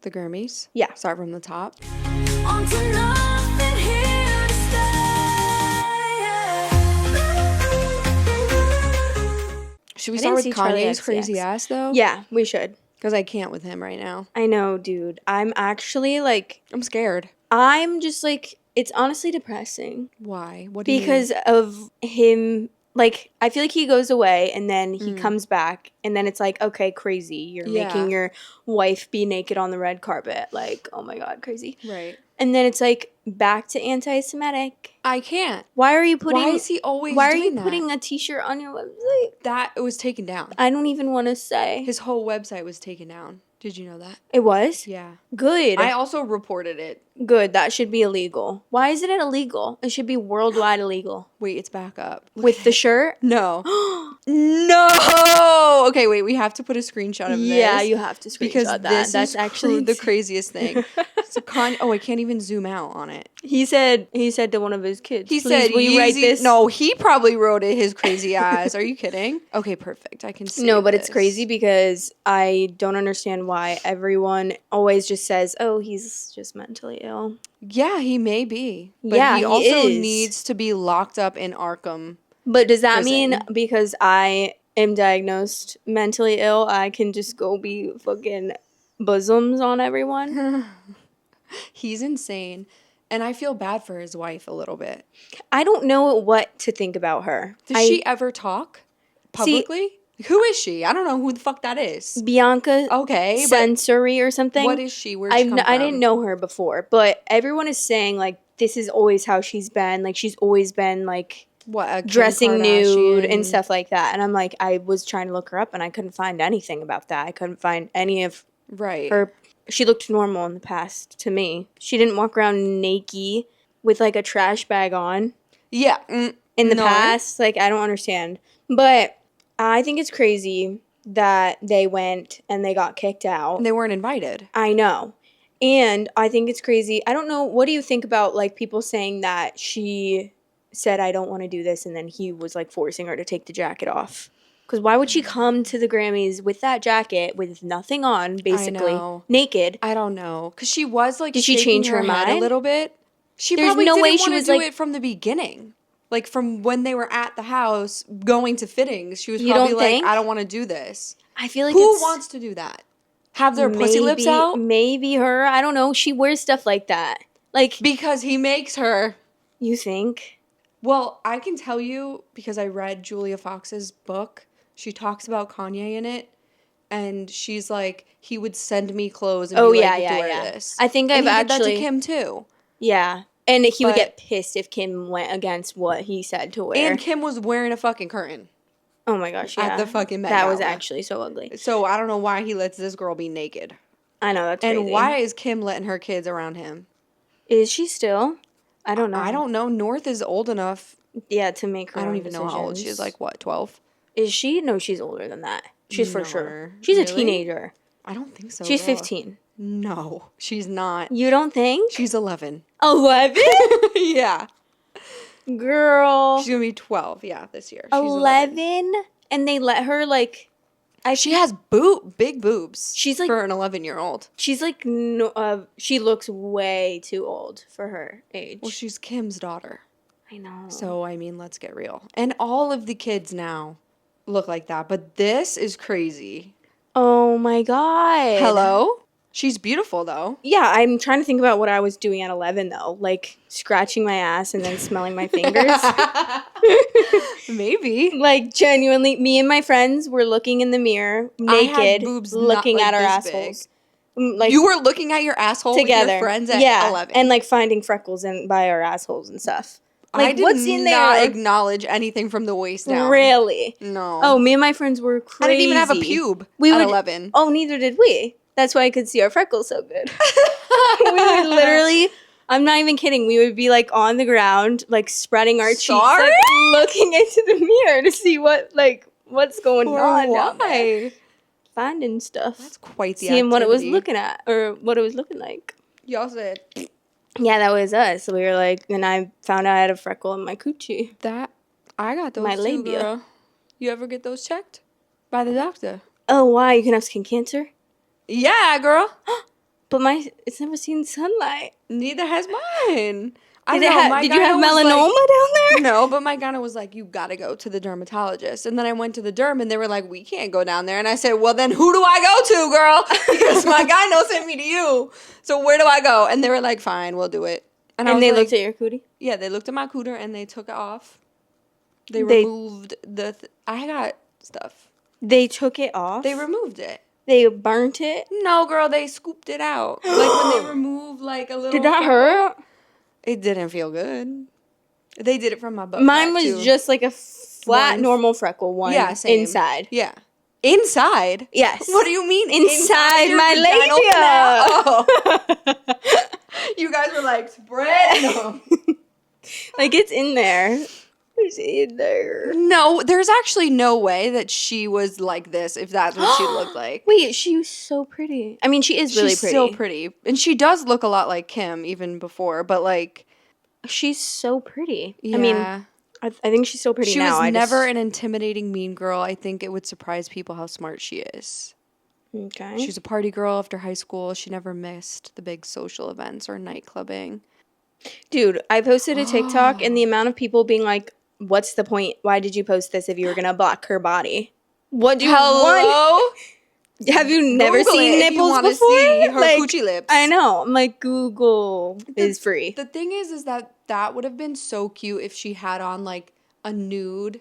The Grammys? Yeah. Start from the top. On to nothing here to stay. Should we I start with didn't see Charli Kanye's XCX. crazy ass, though? Yeah, we should. Because I can't with him right now. I know, dude. I'm actually, like... I'm scared. I'm just, like... It's honestly depressing. Why? What do you Because of him... Like, I feel like he goes away, and then he comes back, and then it's like, okay, crazy. You're making your wife be naked on the red carpet. Like, oh my God, crazy. Right. And then it's like, back to anti-Semitic. I can't. Why are you putting... Why is he always Why are doing you that? putting a t-shirt on your website? That was taken down. I don't even want to say. His whole website was taken down. Did you know that? It was? Yeah. Good. I also reported it. Good. That should be illegal. Why isn't it illegal? It should be worldwide illegal. Wait, it's back up. With the shirt? No. No! Okay, wait, we have to put a screenshot of this. Yeah, you have to screenshot because that. This That's is actually the craziest thing. So I can't even zoom out on it. He said to one of his kids, He "Please, said, will you write Yeezy-" this? No, he probably wrote it, his crazy ass. Are you kidding? Okay, perfect. I can see No, but it's this. crazy because I don't understand why everyone always just says, oh, he's just mentally ill. Yeah, he may be. But Yeah, he he also is. needs to be locked up in Arkham. But does that Prison. mean because I am diagnosed mentally ill, I can just go be fucking bosoms on everyone? He's insane. And I feel bad for his wife a little bit. I don't know what to think about her. Does she ever talk publicly? Who is she? I don't know who the fuck that is. Bianca Okay, but Censori or something? what is she? Where'd she come from? I didn't know her before, but everyone is saying, like, this is always how she's been. Like, she's always been, like, What, a Kim dressing nude and Kardashian? stuff like that. And I'm like, I was trying to look her up, and I couldn't find anything about that. I couldn't find any of Right. her. She looked normal in the past to me. She didn't walk around naked with, like, a trash bag on Yeah. in the past. Like, I don't understand. But I think it's crazy that they went and they got kicked out. They weren't invited. I know. And I think it's crazy. I don't know. What do you think about, like, people saying that she said, I don't want to do this, and then he was, like, forcing her to take the jacket off? Because why would she come to the Grammys with that jacket with nothing on, basically, know. naked? I don't know. Because she was, like, Did she shaking change her head a mind? little bit. She There's probably no didn't way want she to was, do like- it from the beginning. Like, from when they were at the house going to fittings, she was You probably don't like, think? I don't want to do this. I feel like Who it's... wants to do that? Have their pussy lips out? Maybe her. I don't know. She wears stuff like that. Like, Because he makes her. you think? Well, I can tell you, because I read Julia Fox's book, she talks about Kanye in it, and she's like, he would send me clothes and Oh, be yeah, like, yeah, wear yeah. this. I think And I've he did that actually... to Kim, too. Yeah. And he would But- get pissed if Kim went against what he said to wear. And Kim was wearing a fucking curtain. Oh my gosh, yeah. At the fucking Met That was Gala. actually so ugly. So I don't know why he lets this girl be naked. I know, that's And crazy. why is Kim letting her kids around him? Is she still? I don't know. I don't know. North is old enough. Yeah, to make her I don't own even know how old she is. decisions. Like, what, 12? Is she? No, she's older than that. She's for No. sure. She's a Really? teenager. I don't think so. She's girl. 15. No, she's not. You don't think? She's 11. 11? Yeah. Girl. She's going to be 12, yeah, this year. She's 11? And they let her, like... She has big boobs. She's, like- for an 11-year-old. She's like... No, she looks way too old for her age. Well, she's Kim's daughter. I know. So, I mean, let's get real. And all of the kids now look like that. But this is crazy. Oh my god. Hello? She's beautiful, though. Yeah, I'm trying to think about what I was doing at 11, though. Like, scratching my ass and then smelling my fingers. Maybe. Like, genuinely, me and my friends were looking in the mirror, I had naked, boobs looking not, at like, our this assholes. Like, You were looking at your asshole together. with your friends at yeah, 11. and, like, finding freckles by our assholes and stuff. I Like, did what's in not there? acknowledge anything from the waist down. Really? No. Oh, me and my friends were crazy. I didn't even have a pube at 11. Oh, neither did we. That's why I could see our freckles so good. We would literally, I'm not even kidding, we would be like on the ground, like spreading our cheeks, Sorry? like looking into the mirror to see what's going on down there. Why? Finding stuff. That's quite the Seeing what it was activity. looking at, or what it was looking like. Y'all said Yeah, that was us. So we were like, and I found out I had a freckle in my coochie. that. I got those My too, labia. girl. You ever get those checked by the doctor? Oh, why? You can have skin cancer? Yeah, girl. But it's never seen sunlight. Neither has mine. Did you have melanoma down there? No, but my gyno was like, you gotta go to the dermatologist. And then I went to the derm and they were like, we can't go down there. And I said, well, then who do I go to, girl? Because my gyno sent me to you. So where do I go? And they were like, fine, we'll do it. And they looked at your cootie? Yeah, they looked at my cooter and they took it off. They removed I got stuff. They took it off? They removed it. They burnt it? No, girl, they scooped it out. Like when they remove like a little. Did that hurt? It didn't feel good. They did it from my butt. Mine was just like a flat, normal freckle one. Yeah, same. Inside. Yeah. Inside? Yes. What do you mean? Inside my labia. Oh. You guys were like, spread them. Like, it's in there. It's in there. No, there's actually no way that she was like this if that's what she looked like. Wait, she was so pretty. I mean, she is really pretty. She's so pretty. And she does look a lot like Kim even before, but like... She's so pretty. Yeah. I mean, I think she's so pretty now. She was never an intimidating mean girl. I think it would surprise people how smart she is. Okay. She's a party girl after high school. She never missed the big social events or night clubbing. Dude, I posted a TikTok and the amount of people being like, what's the point? Why did you post this if you were going to block her body? What do you want? Have you never seen nipples before? See her coochie lips. I know. I'm like, Google is free. The thing is that would have been so cute if she had on like a nude,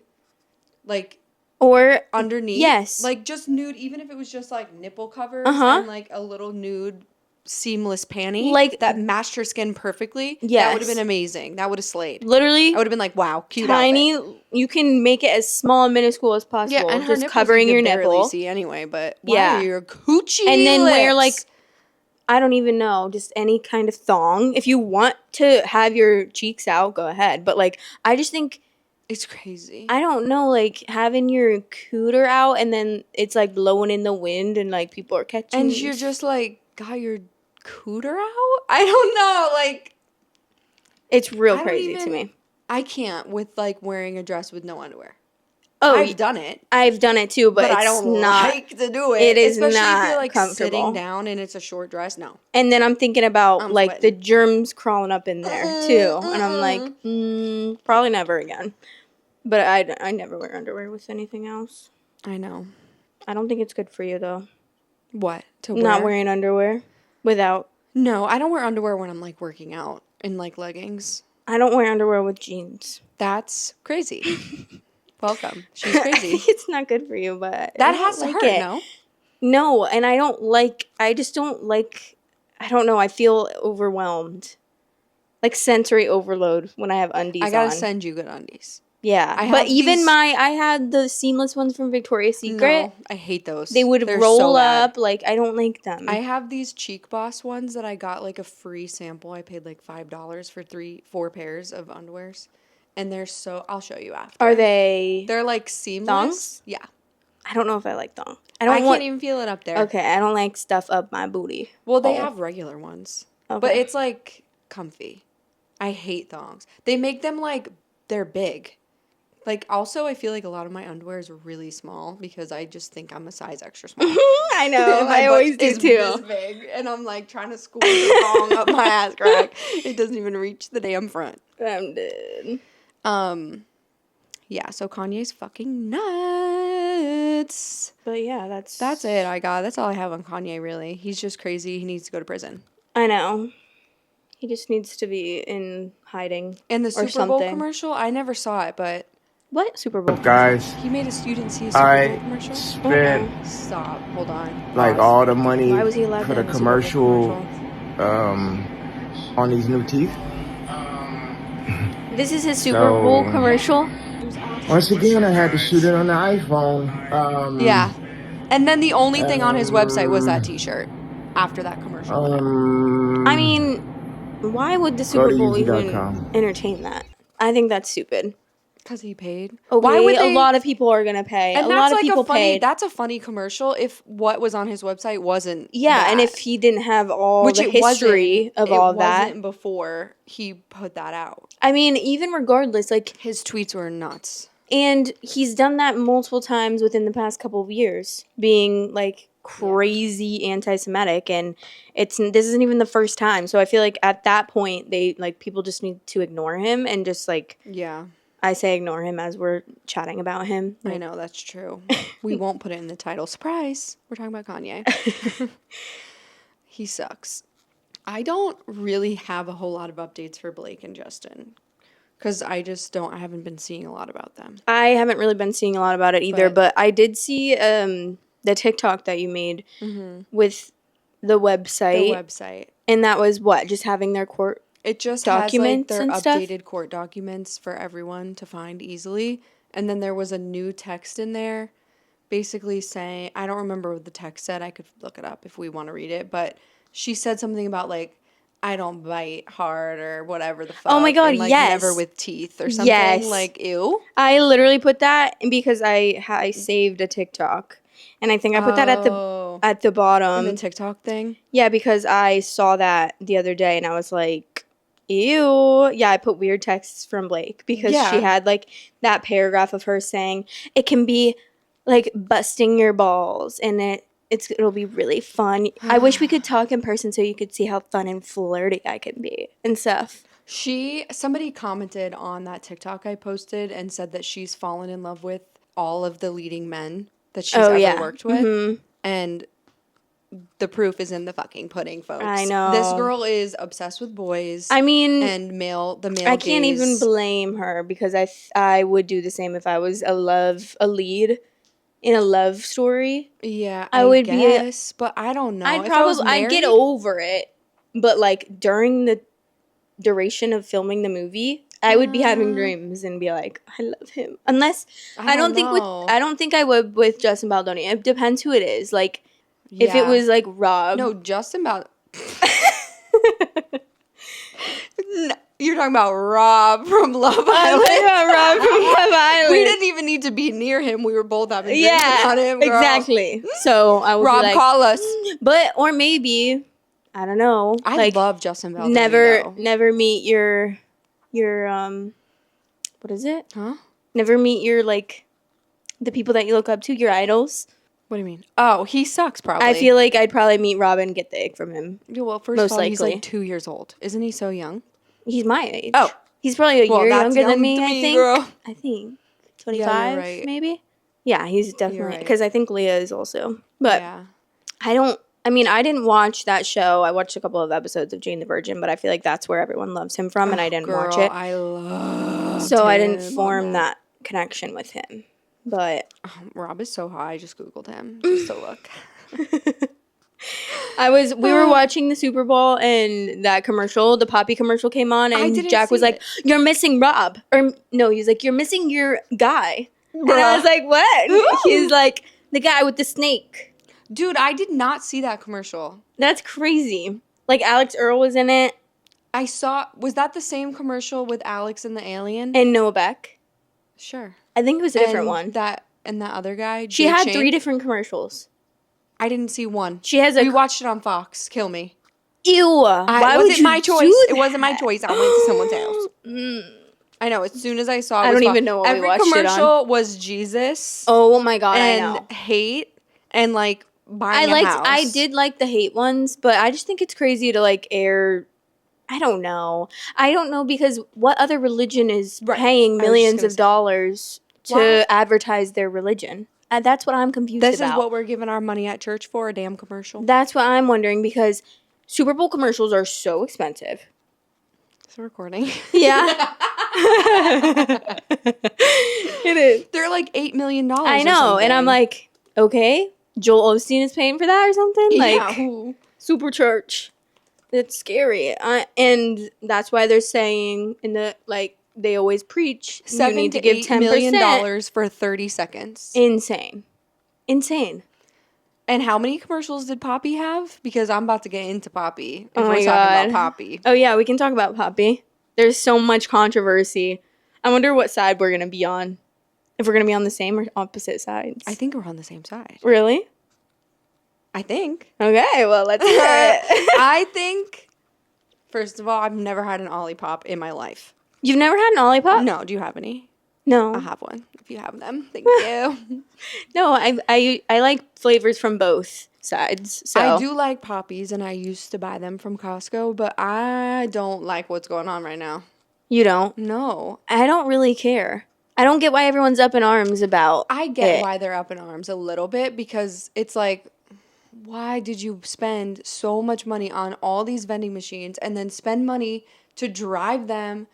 like or underneath. Yes, like just nude, even if it was just like nipple covers and like a little nude seamless panty, like that matched her skin perfectly. Yes, that would have been amazing. That would have slayed. Literally, I would have been like, wow, cute. Tiny. Outfit. You can make it as small and minuscule as possible. Yeah, and just covering your nipple. See anyway, but wow, your coochie and then lips. wear like, I don't even know, just any kind of thong. If you want to have your cheeks out, go ahead. But like, I just think it's crazy. I don't know, like having your cooter out and then it's like blowing in the wind and like people are catching. And you're just like, got your cooter out? I don't know, like it's real crazy to me. I can't with like wearing a dress with no underwear. Oh, I've done it. I've done it too, but it's I don't like to do it. It is especially not if you're like comfortable. Sitting down and it's a short dress. No. And then I'm thinking about like sweating. the germs crawling up in there too, and I'm like, probably never again. But I never wear underwear with anything else. I know. I don't think it's good for you though. What? To wear? Not wearing underwear without. No, I don't wear underwear when I'm like working out in like leggings. I don't wear underwear with jeans. That's crazy. Welcome. She's crazy. It's not good for you, but that has to hurt, no? No, and I just don't like, I don't know, I feel overwhelmed. Like sensory overload when I have undies on. I gotta send you good undies. Yeah, but even I had the seamless ones from Victoria's Secret. No, I hate those. They would roll up. Like, I don't like them. I have these Cheek Boss ones that I got like a free sample. I paid like $5 for 4 pairs of underwears. And they're so, I'll show you after. Are they? They're like seamless. Thongs? Yeah. I don't know if I like thong. I can't even feel it up there. Okay, I don't like stuff up my booty. Well, they have regular ones. Okay. But it's like comfy. I hate thongs. They make them like, they're big. Like, also, I feel like a lot of my underwear is really small because I just think I'm a size extra small. I know. I always do, too. This big, and I'm, like, trying to squeeze the thong up my ass crack. It doesn't even reach the damn front. I'm dead. Yeah, so Kanye's fucking nuts. But, yeah, that's it. That's all I have on Kanye, really. He's just crazy. He needs to go to prison. I know. He just needs to be in hiding. And the Superbowl commercial, I never saw it, but... What? Super Bowl? Guys, he made a student see a Super Bowl commercial? Spent Stop. Hold on. like all the money Why was he allowed for to the have a commercial on these new teeth. This is his Super Bowl commercial? Once again, I had to shoot it on the iPhone. Yeah. And then the only thing on his website was that t-shirt after that commercial. I mean, why would the Super Bowl even entertain that? I think that's stupid. Because he paid. Okay, why would a lot of people are gonna pay. And a lot of people paid. That's a funny commercial if what was on his website wasn't. Yeah, that. And if he didn't have all the history of all that. It wasn't before he put that out. I mean, even regardless, like his tweets were nuts. And he's done that multiple times within the past couple of years, being like crazy anti-Semitic, and this isn't even the first time. So I feel like at that point, they like people just need to ignore him and just like I say ignore him as we're chatting about him. Like, I know, that's true. We won't put it in the title. Surprise! We're talking about Kanye. He sucks. I don't really have a whole lot of updates for Blake and Justin because I haven't been seeing a lot about them. I haven't really been seeing a lot about it either, but I did see the TikTok that you made with the website. And that was what? Just having their court It just documents has, like, and their stuff? updated court documents for everyone to find easily. And then there was a new text in there basically saying, I don't remember what the text said. I could look it up if we want to read it. But she said something about, like, I don't bite hard or whatever the fuck. Oh my God, and, like, yes. never with teeth or something. Yes. Like, ew. I literally put that because I saved a TikTok. And I think I put that at the bottom. In the TikTok thing? Yeah, because I saw that the other day and I was like, ew. Yeah, I put weird texts from Blake because she had like that paragraph of her saying it can be like busting your balls and it'll be really fun. I wish we could talk in person so you could see how fun and flirty I can be and stuff. Somebody commented on that TikTok I posted and said that she's fallen in love with all of the leading men that she's ever worked with. And the proof is in the fucking pudding, folks. I know. This girl is obsessed with boys. I mean, and the male I can't gaze. even blame her because I would do the same if I was a lead in a love story. Yeah, I would guess, but I don't know. I'd get over it, but like during the duration of filming the movie, I would be having dreams and be like, I love him. Unless I don't think I would with Justin Baldoni. It depends who it is. Like if it was like Rob. No, Justin Baldoni. No, you're talking about Rob from Love Island. I'm talking about Rob from Love Island. We didn't even need to be near him. We were both having dreams about him, girl. Exactly. So I would Rob, be like, call us. But or maybe I don't know. I love Justin Baldoni. Never meet your what is it? Huh? Never meet your like the people that you look up to, your idols. What do you mean? Oh, he sucks, probably. I feel like I'd probably meet Robin and get the ick from him. Yeah, well, first most of all, he's likely. like 2 years old. Isn't he so young? He's my age. Oh. He's probably a year younger than me, I think. Girl. I think 25, Yeah, you're right. maybe. Yeah, he's definitely right. because I think Leah is also. But I didn't watch that show. I watched a couple of episodes of Jane the Virgin, but I feel like that's where everyone loves him from, and I didn't watch it. I love. So I didn't form that connection with him. But Rob is so hot. I just Googled him just to look. we were watching the Super Bowl and that commercial, the Poppi commercial came on and Jack was like, "You're missing Rob." Or no, he's like, "You're missing your guy." Bruh. And I was like, "What?" He's like, "The guy with the snake." Dude, I did not see that commercial. That's crazy. Like Alex Earl was in it. Was that the same commercial with Alex and the alien? And Noah Beck. Sure. I think it was a different one. That other guy. She had 3 different commercials. I didn't see one. We watched it on Fox. Kill me. Ew. Why would you my choice. do that? It wasn't my choice. I went to someone's house. I know. As soon as I saw it, I don't even know what we watched it on. Every commercial was Jesus. Oh my God, I know. And hate and like buying a house. I did like the hate ones, but I just think it's crazy to like air. I don't know because what other religion is paying millions of dollars to advertise their religion? That's what I'm confused about. This is what we're giving our money at church for, a damn commercial. That's what I'm wondering because Super Bowl commercials are so expensive. It's a recording. Yeah. It is. They're like $8 million. I know. And I'm like, okay, Joel Osteen is paying for that or something? Like, super church. It's scary. And that's why they're saying they always preach you need to give $10 million for 30 seconds. Insane. And how many commercials did Poppi have? Because I'm about to get into Poppi. Oh my talking God. about Poppi. Oh yeah, we can talk about Poppi. There's so much controversy. I wonder what side we're gonna be on. If we're gonna be on the same or opposite sides. I think we're on the same side. Really? I think. Okay, well let's hear it. I think. First of all, I've never had an Olipop in my life. You've never had an Olipop? No. Do you have any? No. I'll have one if you have them. Thank you. No, I like flavors from both. sides. So I do like poppies, and I used to buy them from Costco, but I don't like what's going on right now. You don't? No. I don't really care. I don't get why everyone's up in arms about I get it. why they're up in arms a little bit, because it's like, why did you spend so much money on all these vending machines and then spend money to drive them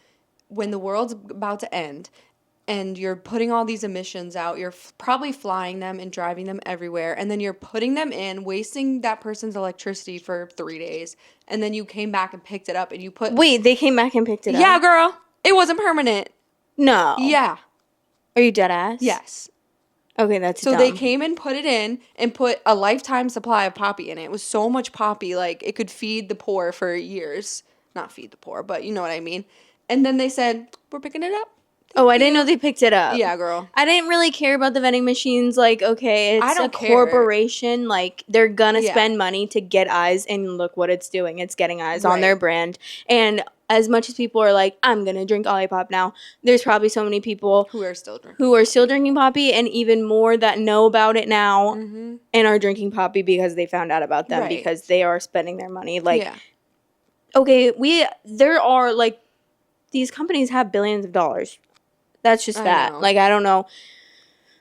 when the world's about to end, and you're putting all these emissions out, you're probably flying them and driving them everywhere, and then you're putting them in, wasting that person's electricity for 3 days, and then you came back and picked it up and you put... Wait, they came back and picked it up? Yeah, girl. It wasn't permanent. No. Yeah. Are you dead ass? Yes. Okay, that's So dumb. they came and put it in and put a lifetime supply of Poppi in it. It was so much Poppi, like it could feed the poor for years. Not feed the poor, but you know what I mean. And then they said, we're picking it up. Oh, I didn't know they picked it up. Yeah, girl. I didn't really care about the vending machines. Like, okay, it's I don't a care. corporation. Like, they're gonna Yeah. spend money to get eyes, and look what it's doing. It's getting eyes on Right. their brand. And as much as people are like, I'm gonna drink Olipop now, there's probably so many people Who are still drinking. who are still drinking Poppi, and even more that know about it now Mm-hmm. and are drinking Poppi because they found out about them Right. because they are spending their money. Like, yeah. okay, there are, like, these companies have billions of dollars. That's just I that. know. Like, I don't know.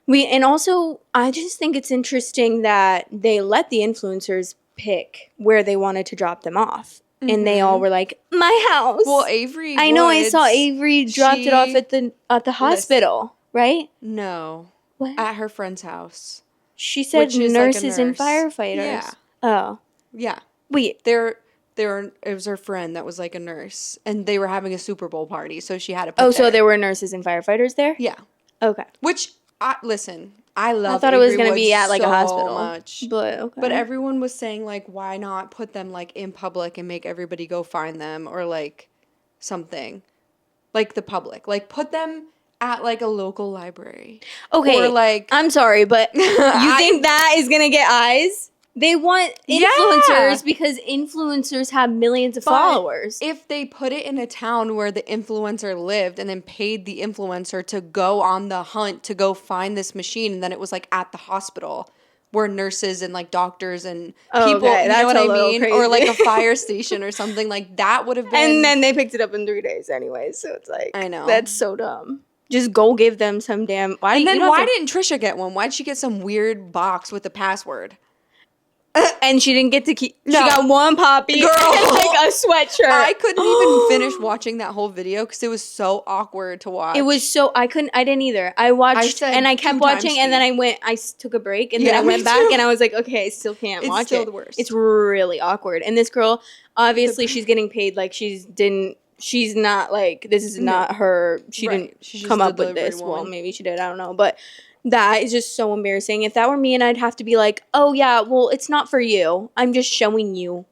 And also, I just think it's interesting that they let the influencers pick where they wanted to drop them off. And they all were like, my house. Well, Avery I know, I saw Woods, Avery dropped it off at the hospital, right? No. What? At her friend's house. She said which is like a nurses and nurse. firefighters. Yeah. Oh. Yeah. Wait. It was her friend that was like a nurse, and they were having a Super Bowl party, so she had to put So there were nurses and firefighters there? Yeah. Okay. Which, listen, I love I thought it was Avery going to be Woods at, like, a so hospital. much. But, okay. But everyone was saying, like, why not put them, like, in public and make everybody go find them, or, like, something. Like, the public. Like, put them at, like, a local library. Okay, Or, like... I'm sorry, but you think that is going to get eyes? They want influencers Yeah. because influencers have millions of But followers. if they put it in a town where the influencer lived and then paid the influencer to go on the hunt to go find this machine, and then it was like at the hospital where nurses and like doctors and Oh, people, okay, you that's know what a I little mean? Or like a crazy. fire station or something, like that would have been. And then they picked it up in 3 days anyway, so it's like, I know. that's so dumb. Just go give them some damn... Why, And then you don't why have to- didn't Trisha get one? Why'd she get some weird box with the password? And she didn't get to keep... No. She got one Poppi Girl. and like a sweatshirt. I couldn't even finish watching that whole video because it was so awkward to watch. It was so... I didn't either. I watched said and I 2 kept times watching and then I took a break and then Yeah, I me went back too. and I was like, okay, I still can't It's watch still it. the worst. It's really awkward. And this girl, obviously she's getting paid like she's not like, this is not her, she Right. didn't She's just come a up with delivery this. Well, woman. maybe she did, I don't know. But that is just so embarrassing. If that were me and I'd have to be like, oh yeah, well, it's not for you. I'm just showing you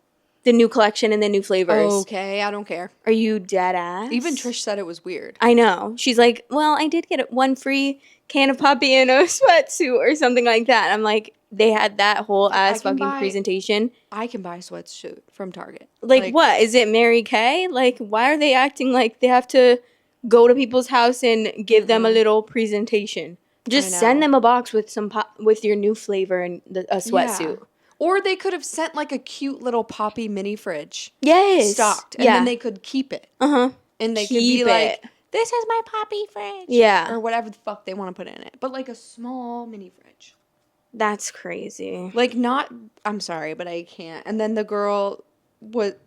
the new collection and the new flavors. Okay, I don't care. Are you dead ass? Even Trish said it was weird. I know. She's like, well, I did get one free can of Poppi in a sweatsuit or something like that. I'm like, they had that whole ass can fucking buy- presentation. I can buy a sweatsuit from Target. Like, what? Is it Mary Kay? Like, why are they acting like they have to go to people's house and give them a little presentation? Just know. send them a box with with your new flavor and a sweatsuit. Yeah. Or they could have sent like a cute little Poppi mini fridge Yes. stocked, and yeah. then they could keep it, Uh-huh. and they could Keep be like, it. "This is my Poppi fridge," Yeah. or whatever the fuck they want to put in it. But like a small mini fridge, That's crazy. like not. I'm sorry, but I can't. And then the girl,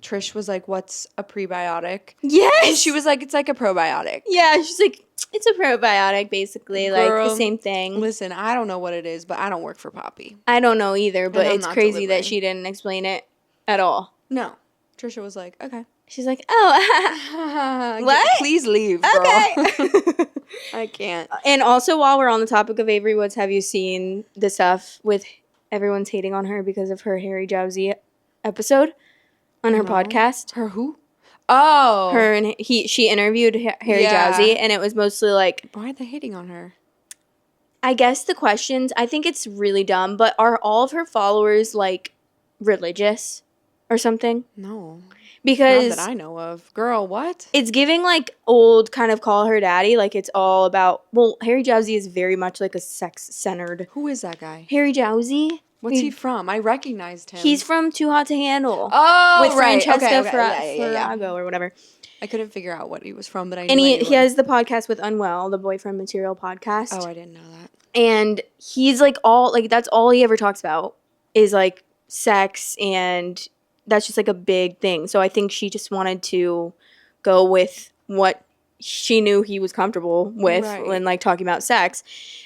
Trish was like, "What's a prebiotic?" Yes. And she was like, "It's like a probiotic." Yeah, she's like, it's a probiotic, basically, like the Girl, same thing. Listen, I don't know what it is, but I don't work for Poppi. I don't know either, but I'm it's not crazy that delivering. she didn't explain it at all. No, Trisha was like, "Okay, She's like, oh, What? Please leave, girl." okay. I can't. And also, while we're on the topic of Avery Woods, have you seen the stuff with everyone's hating on her because of her Harry Jowsey episode on her podcast? Her who? Oh, Her and she interviewed Harry Yeah. Jowsey, and it was mostly like, Why are they hating on her? I guess the questions, I think it's really dumb, but are all of her followers like religious or something? No, Because not that I know of. Girl, what? it's giving like old kind of call her daddy, like it's all about, well, Harry Jowsey is very much like a sex-centered. Who is that guy? Harry Jowsey? What's he from? I recognized him. He's from Too Hot to Handle. Oh, with right. Francesca Okay. Farago or whatever. I couldn't figure out what he was from, but I knew And I he knew him. has the podcast with Unwell, the Boyfriend Material podcast. Oh, I didn't know that. And he's like that's all he ever talks about is like sex, and that's just like a big thing. So I think she just wanted to go with what she knew he was comfortable with when like talking about sex.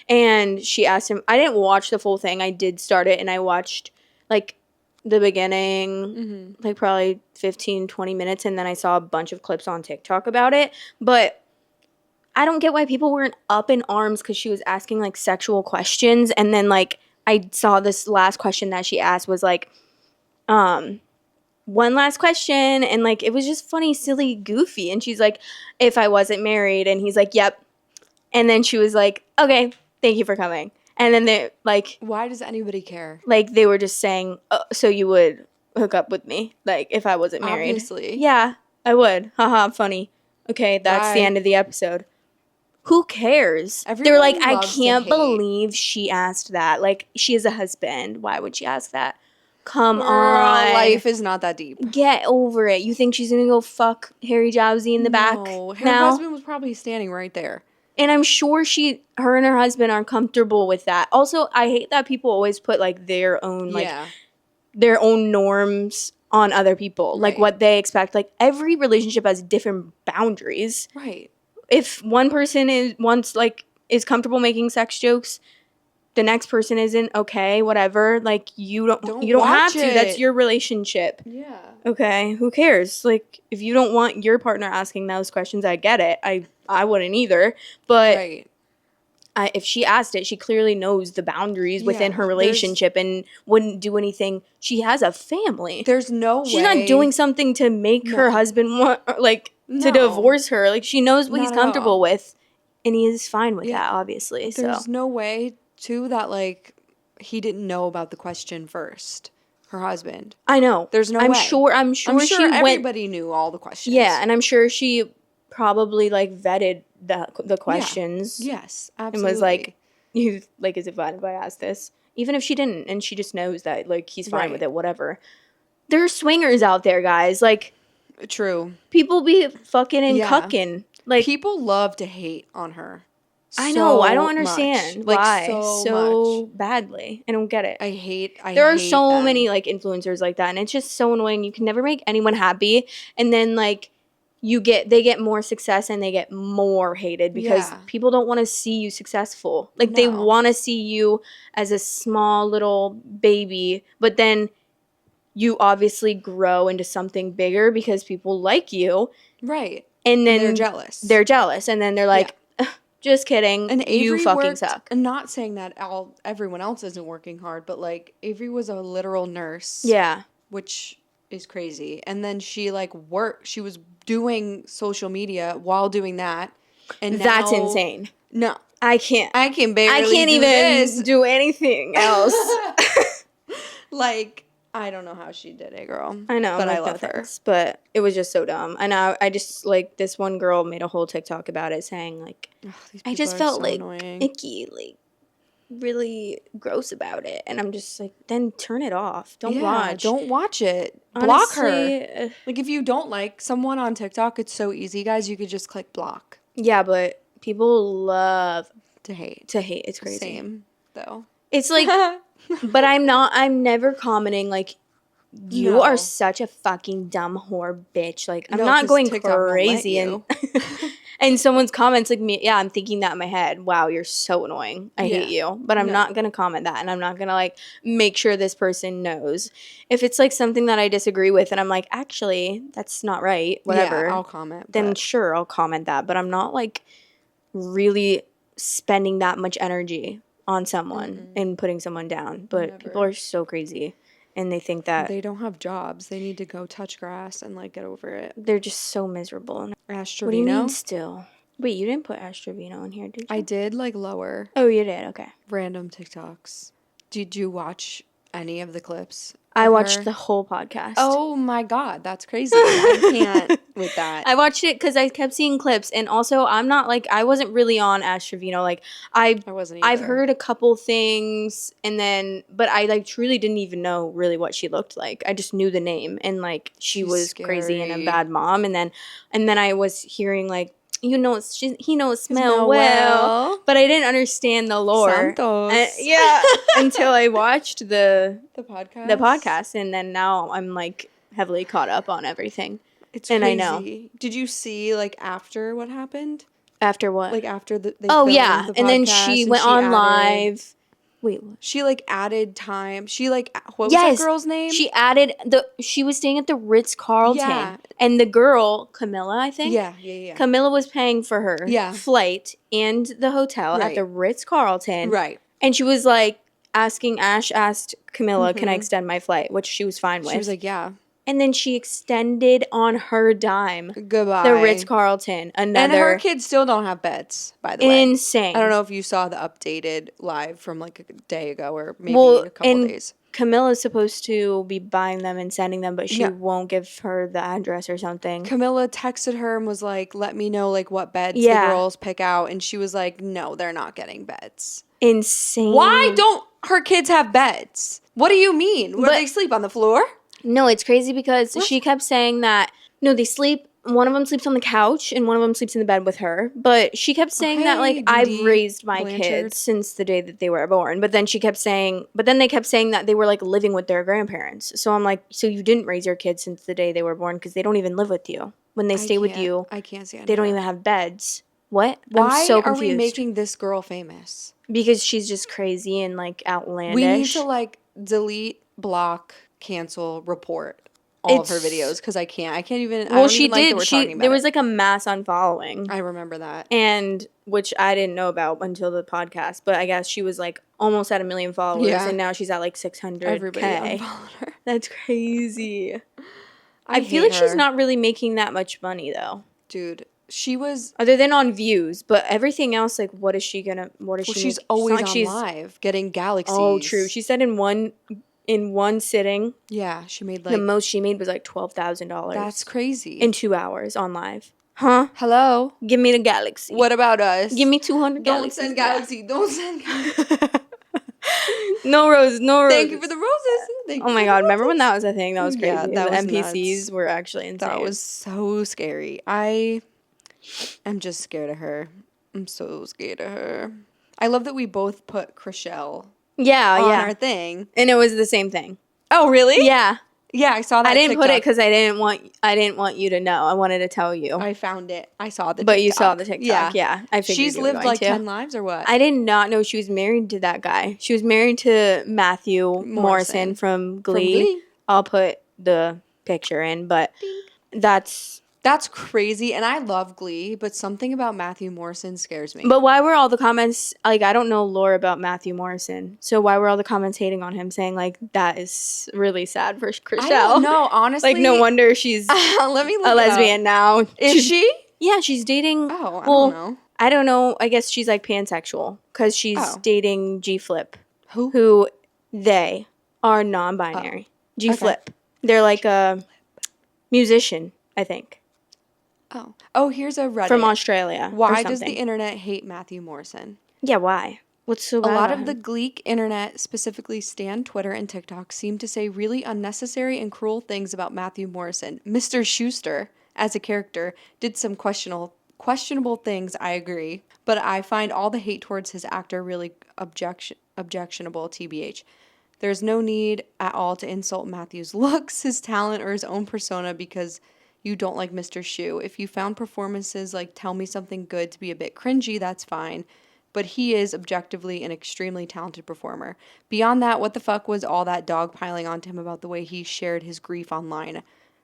And she asked him, I didn't watch the full thing. I did start it and I watched like the beginning, like probably 15, 20 minutes. And then I saw a bunch of clips on TikTok about it. But I don't get why people weren't up in arms because she was asking like sexual questions. And then like I saw this last question that she asked was like, one last question, and like it was just funny, silly, goofy. And she's like, if I wasn't married, and he's like, yep. And then she was like, okay, thank you for coming. And then they like, why does anybody care? Like they were just saying, oh, so you would hook up with me, like if I wasn't married? Obviously, yeah, I would. Haha, funny. Okay, that's the end of the episode. Who cares? They're like, I can't believe she asked that. Like she has a husband. Why would she ask that? Come on. Life is not that deep. Get over it. You think she's going to go fuck Harry Jowsey in the back No, her now? husband was probably standing right there. And I'm sure her and her husband are comfortable with that. Also, I hate that people always put like their own their own norms on other people. Like what they expect. Like every relationship has different boundaries. Right. If one person is comfortable making sex jokes, the next person isn't, okay, whatever. Like you don't have to. That's your relationship. Yeah. Okay, who cares? Like if you don't want your partner asking those questions, I get it. I wouldn't either. But if she asked it, she clearly knows the boundaries within her relationship and wouldn't do anything. She has a family. There's no way. She's not doing something to make her husband want to divorce her. Like she knows what he's comfortable with, and he is fine with that, obviously. There's no way too that like he didn't know about the question first. Her husband. I know. There's no way. I'm sure everybody knew all the questions. Yeah, and I'm sure she probably like vetted the questions. Yeah. Yes, absolutely. And was like, is it fine if I ask this? Even if she didn't, and she just knows that like he's fine with it, whatever. There are swingers out there, guys. Like, true. People be fucking and cucking. Like people love to hate on her. I know. I don't understand why so much. badly. I don't get it. I hate there are hate so them. many like influencers like that, and it's just so annoying. You can never make anyone happy, and then like they get more success and they get more hated because people don't want to see you successful. Like they want to see you as a small little baby, but then you obviously grow into something bigger because people like you, right? And then they're jealous, and then they're like. Just kidding. And Avery you fucking suck. And not saying that everyone else isn't working hard, but like Avery was a literal nurse. Yeah. Which is crazy. And then she like worked. She was doing social media while doing that. And that's insane. No, I can't. I can barely. I can't even do anything else. Like. I don't know how she did it, girl. I know, but I love her. But it was just so dumb. And I just like this one girl made a whole TikTok about it, saying like, I just felt so like icky, like really gross about it. And I'm just like, then turn it off. Don't watch it. Block her. Like if you don't like someone on TikTok, it's so easy, guys. You could just click block. Yeah, but people love to hate. It's crazy. Same though. It's like. But I'm never commenting like you are such a fucking dumb whore bitch. Like I'm not going crazy and someone's comments like me, I'm thinking that in my head. Wow, you're so annoying. I hate you. But I'm not gonna comment that, and I'm not gonna like make sure this person knows. If it's like something that I disagree with and I'm like, actually, that's not right, whatever. Yeah, I'll comment. Then sure, I'll comment that. But I'm not like really spending that much energy on someone and putting someone down. But people are so crazy and they think that they don't have jobs. They need to go touch grass and like get over it. They're just so miserable. Ash Trevino. What do you mean still? Wait, you didn't put Ash Trevino in here, did you? I did, like lower. Oh, you did? Okay. Random TikToks. Did you watch any of the clips? I of watched her? the whole podcast. Oh my God, that's crazy. I can't with that. I watched it because I kept seeing clips, and also I'm not like I wasn't really on Ash Trevino. Like I wasn't either. I've heard a couple things, and then but I like truly didn't even know really what she looked like. I just knew the name, and like she She's was crazy and a scary. bad mom, and then I was hearing like he knows smell Smell well, well. but I didn't understand the lore. Santos. Yeah, until I watched the podcast. podcast, and then now I'm like heavily caught up on everything. It's and crazy. I know. Did you see like after what happened? After what? Like after they oh filmed yeah, the and then podcast she and went on added- live. Wait, what? She like added time. She like what was Yes, that girl's name? She added she was staying at the Ritz-Carlton. Yeah. And the girl, Camilla, I think. Yeah. Camilla was paying for her flight and the hotel at Right. the Ritz-Carlton. Right. And she was like Ash asked Camilla, can I extend my flight? Which she was fine with. She was like, yeah. And then she extended on her dime Goodbye. the Ritz-Carlton. And her kids still don't have beds, by the way. Insane. I don't know if you saw the updated live from like a day ago or maybe a couple and days. Camilla's supposed to be buying them and sending them, but she Yeah. won't give her the address or something. Camilla texted her and was like, let me know like what beds Yeah. the girls pick out. And she was like, no, they're not getting beds. Insane. Why don't her kids have beds? What do you mean? Where But- they sleep on the floor? No, it's crazy because she kept saying that, no, they sleep, one of them sleeps on the couch and one of them sleeps in the bed with her. But she kept saying that, like, Okay, I've Dee raised my Blanchard. kids since the day that they were born. But then she kept saying, they kept saying that they were, like, living with their grandparents. So I'm like, so you didn't raise your kids since the day they were born because they don't even live with you. When they stay with you, I can't stand they don't her. even have beds. What? Why I'm so are confused. we making this girl famous? Because she's just crazy and, like, outlandish. We need to like delete, block, cancel, report all of her videos because I can't even. I Well, don't she even like that did. we're talking about There was it. like a mass unfollowing. I remember that. And which I didn't know about until the podcast, but I guess she was like almost at 1 million followers, Yeah. and now she's at like 600K. Everybody unfollowed her. That's crazy. I feel hate like she's her. not really making that much money though, Dude, she was. other than on views. But everything else, like, what is she gonna? What is Well, she? she's make- always not like on she's- live getting galaxies. Oh, true. She said in one sitting, Yeah, she made the like. most she made was like $12,000. That's crazy. in 2 hours on live. Huh? Hello. Give me the galaxy. What about us? Give me 200 Don't galaxies. send back. galaxy. Don't send galaxy. No rose. Thank you for the roses. Thank Oh you my for god, the remember when roses. that was a thing? That was crazy. Yeah, that the was NPCs nuts. were actually insane. That was so scary. I'm just scared of her. I'm so scared of her. I love that we both put Chrishell yeah, on yeah. our thing. And it was the same thing. Oh, really? Yeah. Yeah, I saw that. I didn't put it TikTok. because I didn't want you to know. I wanted to tell you. I found it. I saw the But you TikTok. saw the TikTok. Yeah. I figured She's you were lived going like to. 10 lives or what? I did not know she was married to that guy. She was married to Matthew Morrison from Glee. Glee. I'll put the picture in, but that's crazy. And I love Glee, but something about Matthew Morrison scares me. But why were all the comments, like, I don't know lore about Matthew Morrison, so why were all the comments hating on him, saying, like, that is really sad for Chrishell? I don't know, honestly. Like, no wonder she's Let me look a it lesbian up. now. Is she? Yeah, she's dating. Oh, I well, don't know. I don't know. I guess she's, like, pansexual, because she's Oh. dating G-Flip, Who? who they are non-binary. G-Flip. They're, like, a musician, I think, Oh, here's a Reddit. from Australia. Why or does the something. internet hate Matthew Morrison? Yeah, why? What's so A bad lot about of the him? Gleek internet, specifically Stan, Twitter, and TikTok, seem to say really unnecessary and cruel things about Matthew Morrison. Mr. Schuster, as a character, did some questionable things, I agree, but I find all the hate towards his actor really objectionable, TBH. There's no need at all to insult Matthew's looks, his talent, or his own persona because you don't like Mr. Shu. If you found performances like Tell Me Something Good to be a bit cringy, that's fine. But he is objectively an extremely talented performer. Beyond that, what the fuck was all that dogpiling onto him about the way he shared his grief online?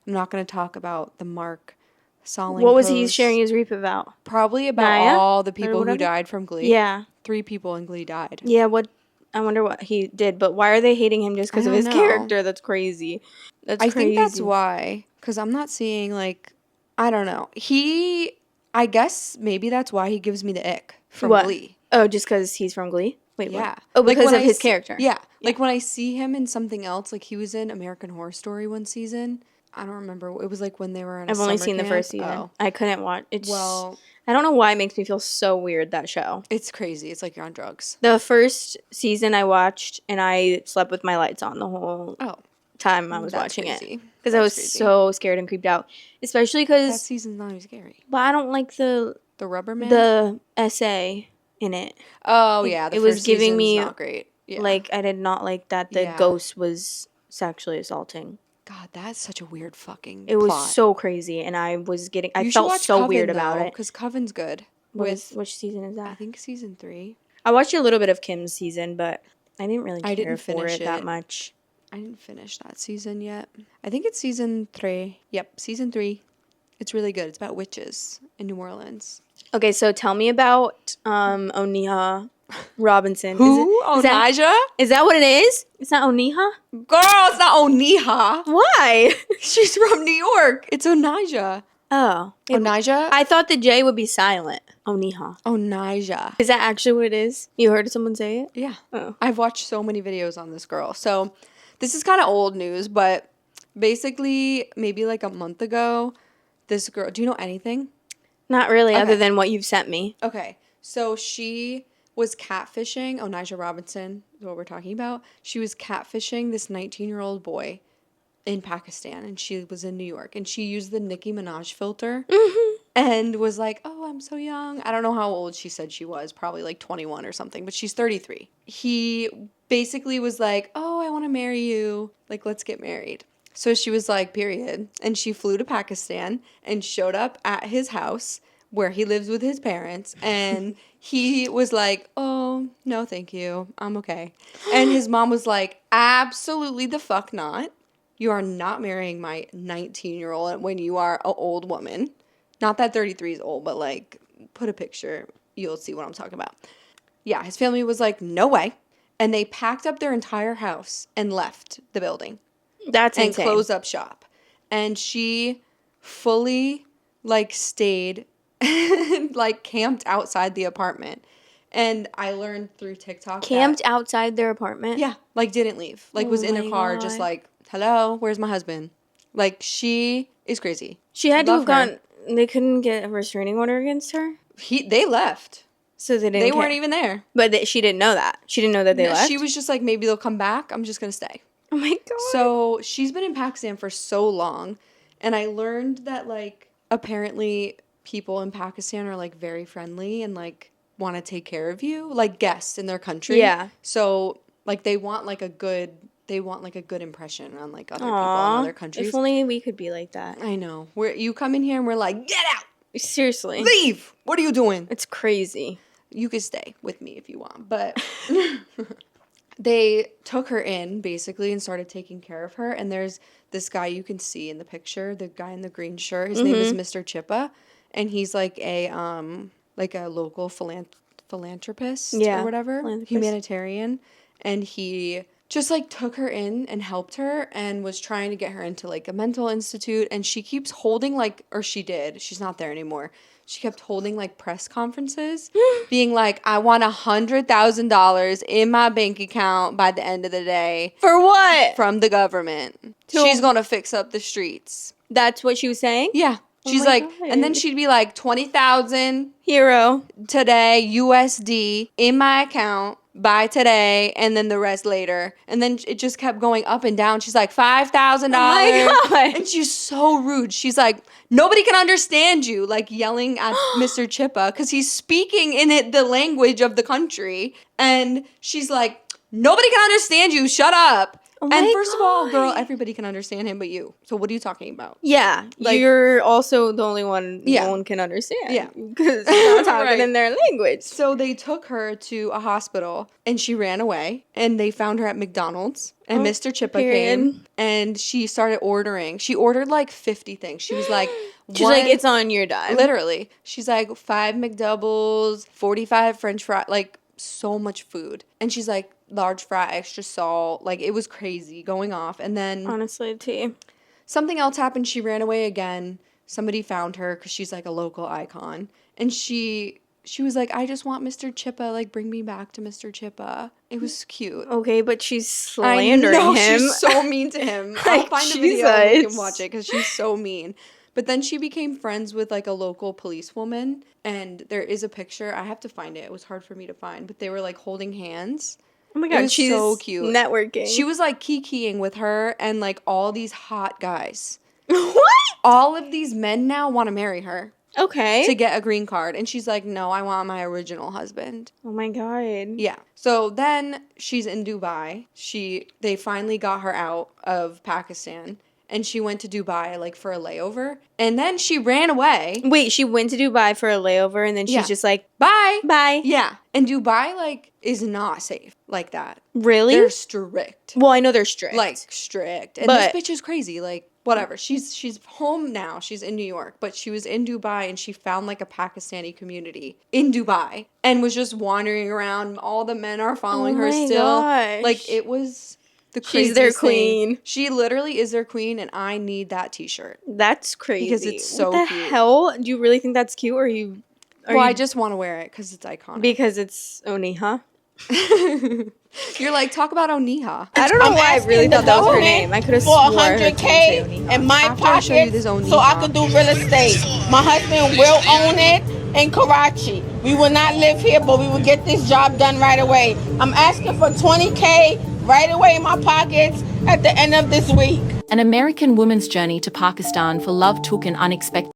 I'm not going to talk about the Mark Salling What was he post. sharing his grief about? Probably about Naya? all the Or people who whatever? died from Glee. Yeah. 3 people in Glee died. Yeah, what? I wonder what he did, but why are they hating him just because I of his don't know. character? That's crazy. That's I crazy. think that's why. Because I'm not seeing, like, I don't know. I guess maybe that's why he gives me the ick from What? Glee. Oh, just because he's from Glee? Wait, Yeah. what? Oh, because when of I his see- character. Yeah. Like when I see him in something else, like he was in American Horror Story one season. I don't remember. It was like when they were in a I've only summer seen the camp. first season. Oh. I couldn't watch. It's Well, I don't know why it makes me feel so weird, that show. it's crazy. It's like you're on drugs. The first season I watched, and I slept with my lights on the whole Oh. time I was That's watching crazy. it. Because I was That's crazy. so scared and creeped out. Especially That because, season's not even scary. but I don't like The Rubber Man? the essay in it. Oh, yeah. The it was first giving season's me, not great. Yeah. Like, I did not like that the Yeah. ghost was sexually assaulting. God, that's such a weird fucking It was plot. so crazy, and I You should felt watch so Coven, weird about it. because Coven's good. Which season is I that? think season 3. I watched a little bit of Kim's season, but I didn't really care I didn't for finish it that it. much. I didn't finish that season yet. I think it's season 3. Yep, season 3. It's really good. It's about witches in New Orleans. Okay, so tell me about Onijah Robinson. Who? Is that, Onijah? is that what it is? It's not Onijah? Girl, it's not Onijah. Why? She's from New York. It's Onijah. Oh. Onijah? I thought the J would be silent. Onijah. Onijah. Is that actually what it is? You heard someone say it? Yeah. Oh. I've watched so many videos on this girl. So this is kind of old news, but basically maybe like a month ago, this girl, do you know anything? Not really, other Okay. than what you've sent me. Okay. So she was catfishing. Onijah Robinson is what we're talking about. She was catfishing this 19-year-old boy in Pakistan, and she was in New York, and she used the Nicki Minaj filter and was like, oh, I'm so young. I don't know how old she said she was, probably like 21 or something, but she's 33. He basically was like, oh, I want to marry you. Like, let's get married. So she was like, period. And she flew to Pakistan and showed up at his house where he lives with his parents. And he was like, oh, no, thank you. I'm okay. And his mom was like, absolutely the fuck not. You are not marrying my 19-year-old when you are an old woman. Not that 33 is old, but like, put a picture. You'll see what I'm talking about. Yeah, his family was like, no way. And they packed up their entire house and left the building. That's And insane. closed up shop. And she fully like stayed like camped outside the apartment. And I learned through TikTok Camped outside their apartment? yeah, like didn't leave. Like was Oh in my a car just God. like, hello, where's my husband? Like she is crazy. She had to Love have her. gone. They couldn't get a restraining order against her? They left. So they didn't They care. weren't even there. But she didn't know that. She didn't know that they left? She was just like, maybe they'll come back. I'm just gonna stay. Oh my God. So she's been in Pakistan for so long, and I learned that like apparently people in Pakistan are like very friendly and like want to take care of you, like guests in their country. Yeah. So like they want like a good impression on like other people in Aw, other countries. if only we could be like that. I know. You come in here and we're like, get out, Seriously. leave. What are you doing? It's crazy. You could stay with me if you want, but they took her in basically and started taking care of her. And there's this guy you can see in the picture, the guy in the green shirt. His name is Mr. Chippa, and he's like a local philanthropist or whatever, philanthropist. humanitarian, and he just like took her in and helped her and was trying to get her into like a mental institute. And she keeps holding she's not there anymore. She kept holding like press conferences being like, I want $100,000 in my bank account by the end of the day For what? from the government. She's going to fix up the streets. That's what she was saying? Yeah. She's my like, and then God. she'd be like, 20,000 Hero. today, USD in my account by today, and then the rest later. And then it just kept going up and down. She's like, $5,000. Oh my God. And she's so rude. She's like, nobody can understand you, like yelling at Mr. Chippa because he's speaking in the language of the country. And she's like, nobody can understand you. Shut up. Oh and my first of all, girl, God. everybody can understand him but you. So what are you talking about? Yeah. Like- you're also the only one Yeah. no one can understand. Yeah. Because you're not talking Right. in their language. So they took her to a hospital and she ran away and they found her at McDonald's and Oh, Mr. Chippa period. came and she started ordering. She ordered like 50 things. She was like, She's like, it's on your dime. literally. She's like 5 McDoubles, 45 French fries, like so much food. And she's like, large fry, extra salt. Like it was crazy going off. And then Honestly, T. something else happened. She ran away again. Somebody found her because she's like a local icon. And she she was like, I just want Mr. Chippa, like, bring me back to Mr. Chippa. It was cute. Okay, but she's I slandering know, him. she's so mean to him. I'll Like, find a video and we can Jesus. watch it because she's so mean. But then she became friends with, like, a local policewoman, and there is a picture. I have to find it. It was hard for me to find, but they were, like, holding hands. Oh my It god, was she's so cute. networking. She was, like, kikiing with her and, like, all these hot guys. What? All of these men now want to marry her Okay. to get a green card. And she's like, no, I want my original husband. Oh my god. Yeah. So then she's in Dubai. They finally got her out of Pakistan. And she went to Dubai, like, for a layover. And then she ran away. Wait, she went to Dubai for a layover and then she's Yeah. just like, Bye. bye. Yeah. And Dubai, like, is not safe like that. Really? They're strict. Well, I know they're strict. Like, strict. And But- this bitch is crazy. Like, whatever. She's home now. She's in New York. But she was in Dubai and she found, like, a Pakistani community in Dubai. And was just wandering around. All the men are following her my still. gosh. Like, it was the She's craziest their thing. queen. She literally is their queen, and I need that t-shirt. That's crazy. Because it's so what the cute. hell? Do you really think that's cute or are you I just want to wear it because it's iconic. because it's Onijah? You're like, talk about Onijah. I don't know I'm why I asking really the thought that was her government name. I could have for swore her name 100K in my After I show you pocket this so Onijah. I could do real estate. My husband will own it in Karachi. We will not live here, but we will get this job done right away. I'm asking for 20K right away in my pockets at the end of this week. An American woman's journey to Pakistan for love took an unexpected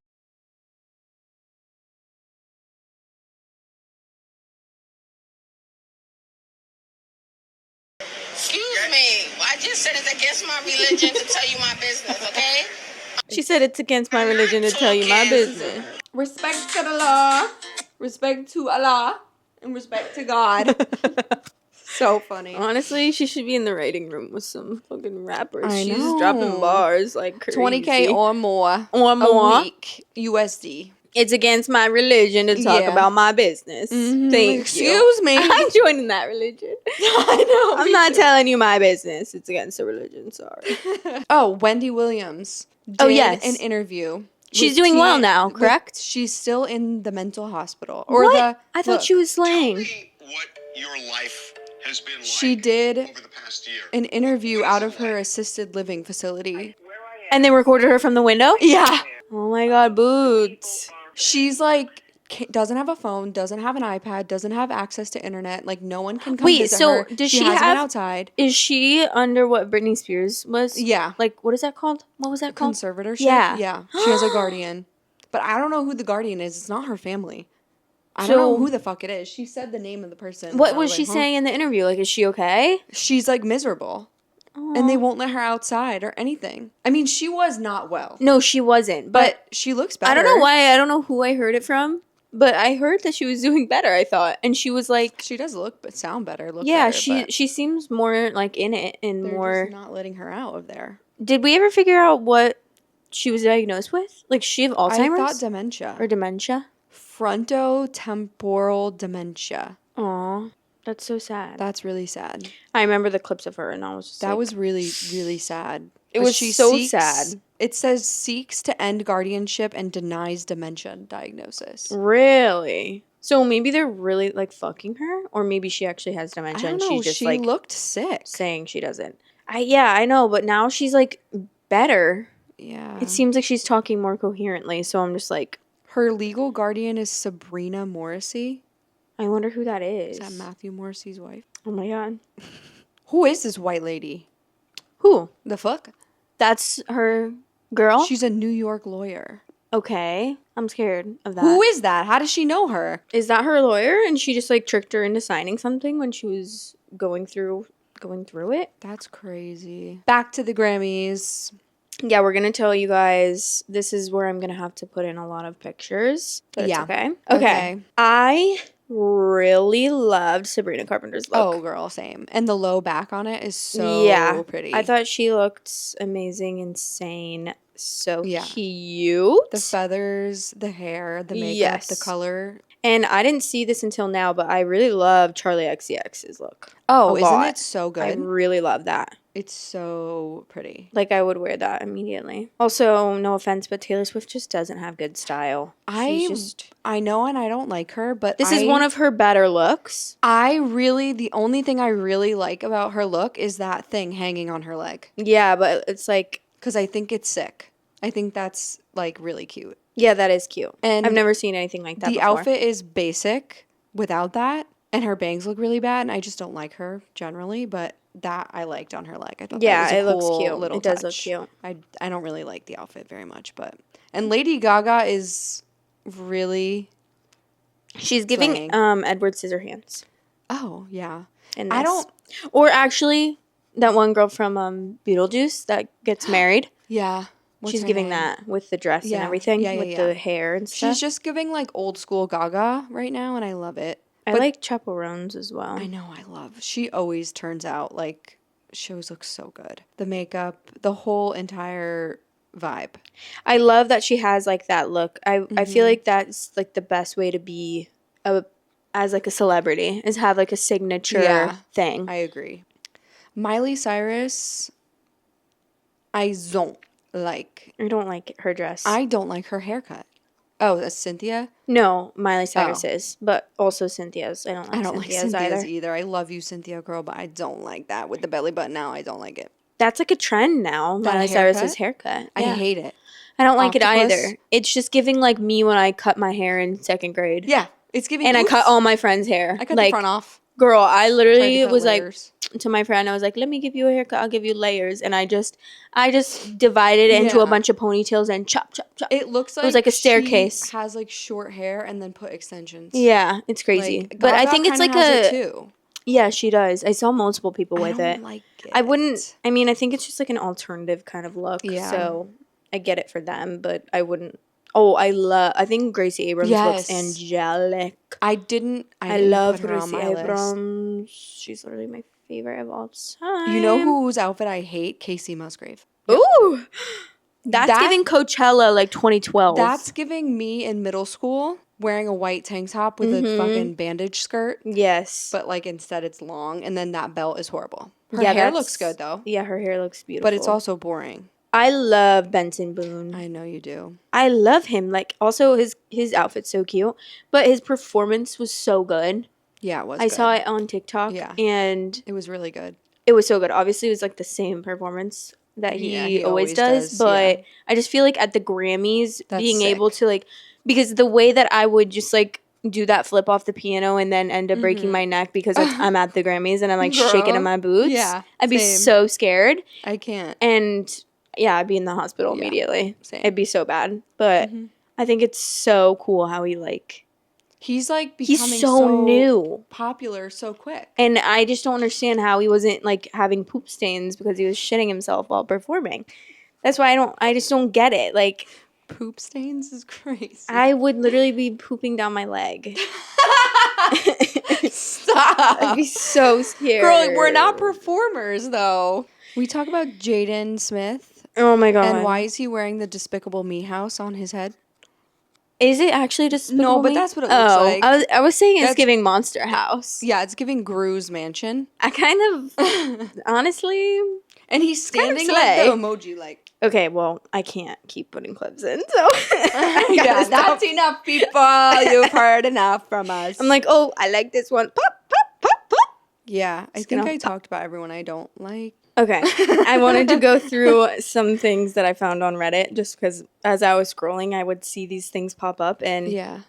Excuse me. I just said it's against my religion to tell you my business, okay? She said it's against my religion to tell you my business. Respect to the law, respect to Allah, and respect to God. So funny. Honestly, she should be in the writing room with some fucking rappers. I She's know. dropping bars like crazy. 20K or more. Or more. A week. USD. It's against my religion to talk Yeah. about my business. Mhm. Thank you. Excuse me. I'm joining that religion. I know. I'm not telling you my business. It's against the religion. Sorry. Oh, Wendy Williams. Oh, did yes. An interview. She's with doing well teen- now, with- correct? She's still in the mental hospital. What? I thought look, she was slaying. What your life has been like She did over the past year. an interview out of her assisted living facility. And they recorded her from the window? Yeah. Oh my god, boots. She's like, doesn't have a phone, doesn't have an iPad, doesn't have access to internet. Like, no one can come Wait, visit so her. does she she hasn't have- been outside. Is she under what Britney Spears was? Yeah. Like, what is that called? What was that called? Conservatorship? Yeah. Yeah. She has a guardian. But I don't know who the guardian is. It's not her family. I don't know So- who the fuck it is. She said the name of the person. What I was like, she huh? saying in the interview? Like, is she okay? She's like miserable. And they won't let her outside or anything. I mean, she was not well. No, she wasn't. But But she looks better. I don't know why. I don't know who I heard it from. But I heard that she was doing better, I thought. And she was like, She does look but sound better. Look yeah, better, but she seems more like in it and they're more. just not letting her out of there. Did we ever figure out what she was diagnosed with? Like, she have I Alzheimer's thought dementia. or dementia? Frontotemporal dementia. Aw, that's so sad. That's really sad. I remember the clips of her, and I was just That like, was really, really sad. It But was so sad. It says seeks to end guardianship and denies dementia diagnosis. really. So maybe they're really like fucking her, or maybe she actually has I dementia don't and know. she's just She like looked sick. saying she doesn't. I know, but now she's like better. Yeah. It seems like she's talking more coherently. So I'm just like, Her legal guardian is Sabrina Morrissey. I wonder who that is. Is that Matthew Morrissey's wife? Oh my god, Who is this white lady? who? The fuck? That's her girl. She's a New York lawyer. Okay, I'm scared of that. Who is that? How does she know her? Is that her lawyer? And she just like tricked her into signing something when she was going through it. That's crazy. Back to the Grammys. Yeah, we're gonna tell you guys. This is where I'm gonna have to put in a lot of pictures. But it's Yeah. okay. Okay. I really loved Sabrina Carpenter's look. Oh, girl, same. And the low back on it is so pretty. I thought she looked amazing, insane, so Yeah. cute. the feathers, the hair, the makeup, Yes. the color. And I didn't see this until now, but I really love Charlie XCX's look. Oh, A isn't lot. it so I good? really love that. It's so pretty. Like, I would wear that immediately. Also, no offense, but Taylor Swift just doesn't have good style. I know, and I don't like her, but This is one of her better looks. the only thing I really like about her look is that thing hanging on her leg. Yeah, but it's like... Because I think it's sick. I think that's, like, really cute. Yeah, that is cute. And I've never seen anything like that the before. outfit is basic without that, and her bangs look really bad, and I just don't like her generally, but that I liked on her leg. I thought that was a looks cool cute. little It does touch. look cute. I don't really like the outfit very much, but... And Lady Gaga is really... She's giving Slaying. Edward Scissorhands. Oh, yeah. In I this. don't... Or actually, that one girl from Beetlejuice that gets married. Yeah. What's She's her giving name? that with the dress Yeah. and everything, Yeah, with yeah. the hair and stuff. She's just giving, like, old school Gaga right now, and I love it. I But like chaperones as well. I know, I love. She always turns out, like, shows look so good. The makeup, the whole entire vibe. I love that she has like that look. I feel like that's like the best way to be as like a celebrity is have like a signature thing. I agree. Miley Cyrus, I don't like. I don't like her dress. I don't like her haircut. Oh, that's Cynthia? No, Miley Cyrus is, but also Cynthia's. I don't like Cynthia's either. either. I love you, Cynthia girl, but I don't like that with the belly button now. I don't like it. That's like a trend now. That Miley haircut? Cyrus's haircut. I hate it. I don't like it Octopus? either. It's just giving like me when I cut my hair in second grade. Yeah, it's giving. And I cut all my friends' hair. I cut like, the front off. Girl, I Tried literally to cut was layers. like to my friend, I was like, "Let me give you a haircut. I'll give you layers." And I just divided it into a Yeah. bunch of ponytails and chop, chop, chop. It looks like was like a staircase. She has like short hair and then put extensions. Yeah, it's crazy. Like, but I Gaga think it's kinda like has it a too. yeah, she does. I saw multiple people with I it. don't like it. I wouldn't. I mean, I think it's just like an alternative kind of look. Yeah. So I get it for them, but I wouldn't. Oh, I think Gracie Abrams looks Yes. angelic. I didn't I love put her on Gracie my list. Abrams. She's literally my favorite of all time. You know whose outfit I hate? Casey Musgrave. Ooh, that's That- giving Coachella like 2012. That's giving me in middle school wearing a white tank top with a fucking bandage skirt, yes, but like instead it's long, and then that belt is horrible. Her Yeah, hair that's- looks good though, yeah, her hair looks beautiful, but it's also boring. I love Benson Boone. I know you do. I love him. Like, also his outfit's so cute, but his performance was so good. Yeah, it was. I good. saw it on TikTok, Yeah. and It was really good. it was so good. Obviously, it was like the same performance that Yeah, he he always always does, does, but yeah. I just feel like at the Grammys, That's being sick. able to like, because the way that I would just like do that flip off the piano and then end up breaking my neck because I'm at the Grammys and I'm like shaking Girl. in my boots. Yeah, I'd be same. so scared, I can't. and yeah, I'd be in the hospital Yeah, immediately. same. It'd be so bad, but I think it's so cool how he like He's like becoming he's so new. popular so quick. And I just don't understand how he wasn't like having poop stains because he was shitting himself while performing. That's why I just don't get it. Like, Poop stains is crazy. I would literally be pooping down my leg. Stop. I'd be so scared. Girl, we're not performers though. We talk about Jaden Smith Oh my god. and why is he wearing the Despicable Me house on his head? Is it actually just No, but that's what it looks like. I was saying it's That's- giving Monster House. Yeah, it's giving Gru's mansion. I kind of honestly. And he's Kind of standing like the slay. emoji like. Okay, well, I can't keep putting clips in, so I Yeah, gotta stop. that's enough, people. You've heard enough from us. I'm like, oh, I like this one. Pop, pop, pop, pop. yeah, I Just think gonna- I talked about everyone I don't like. Okay. I wanted to go through some things that I found on Reddit just because as I was scrolling, I would see these things pop up. And Yeah.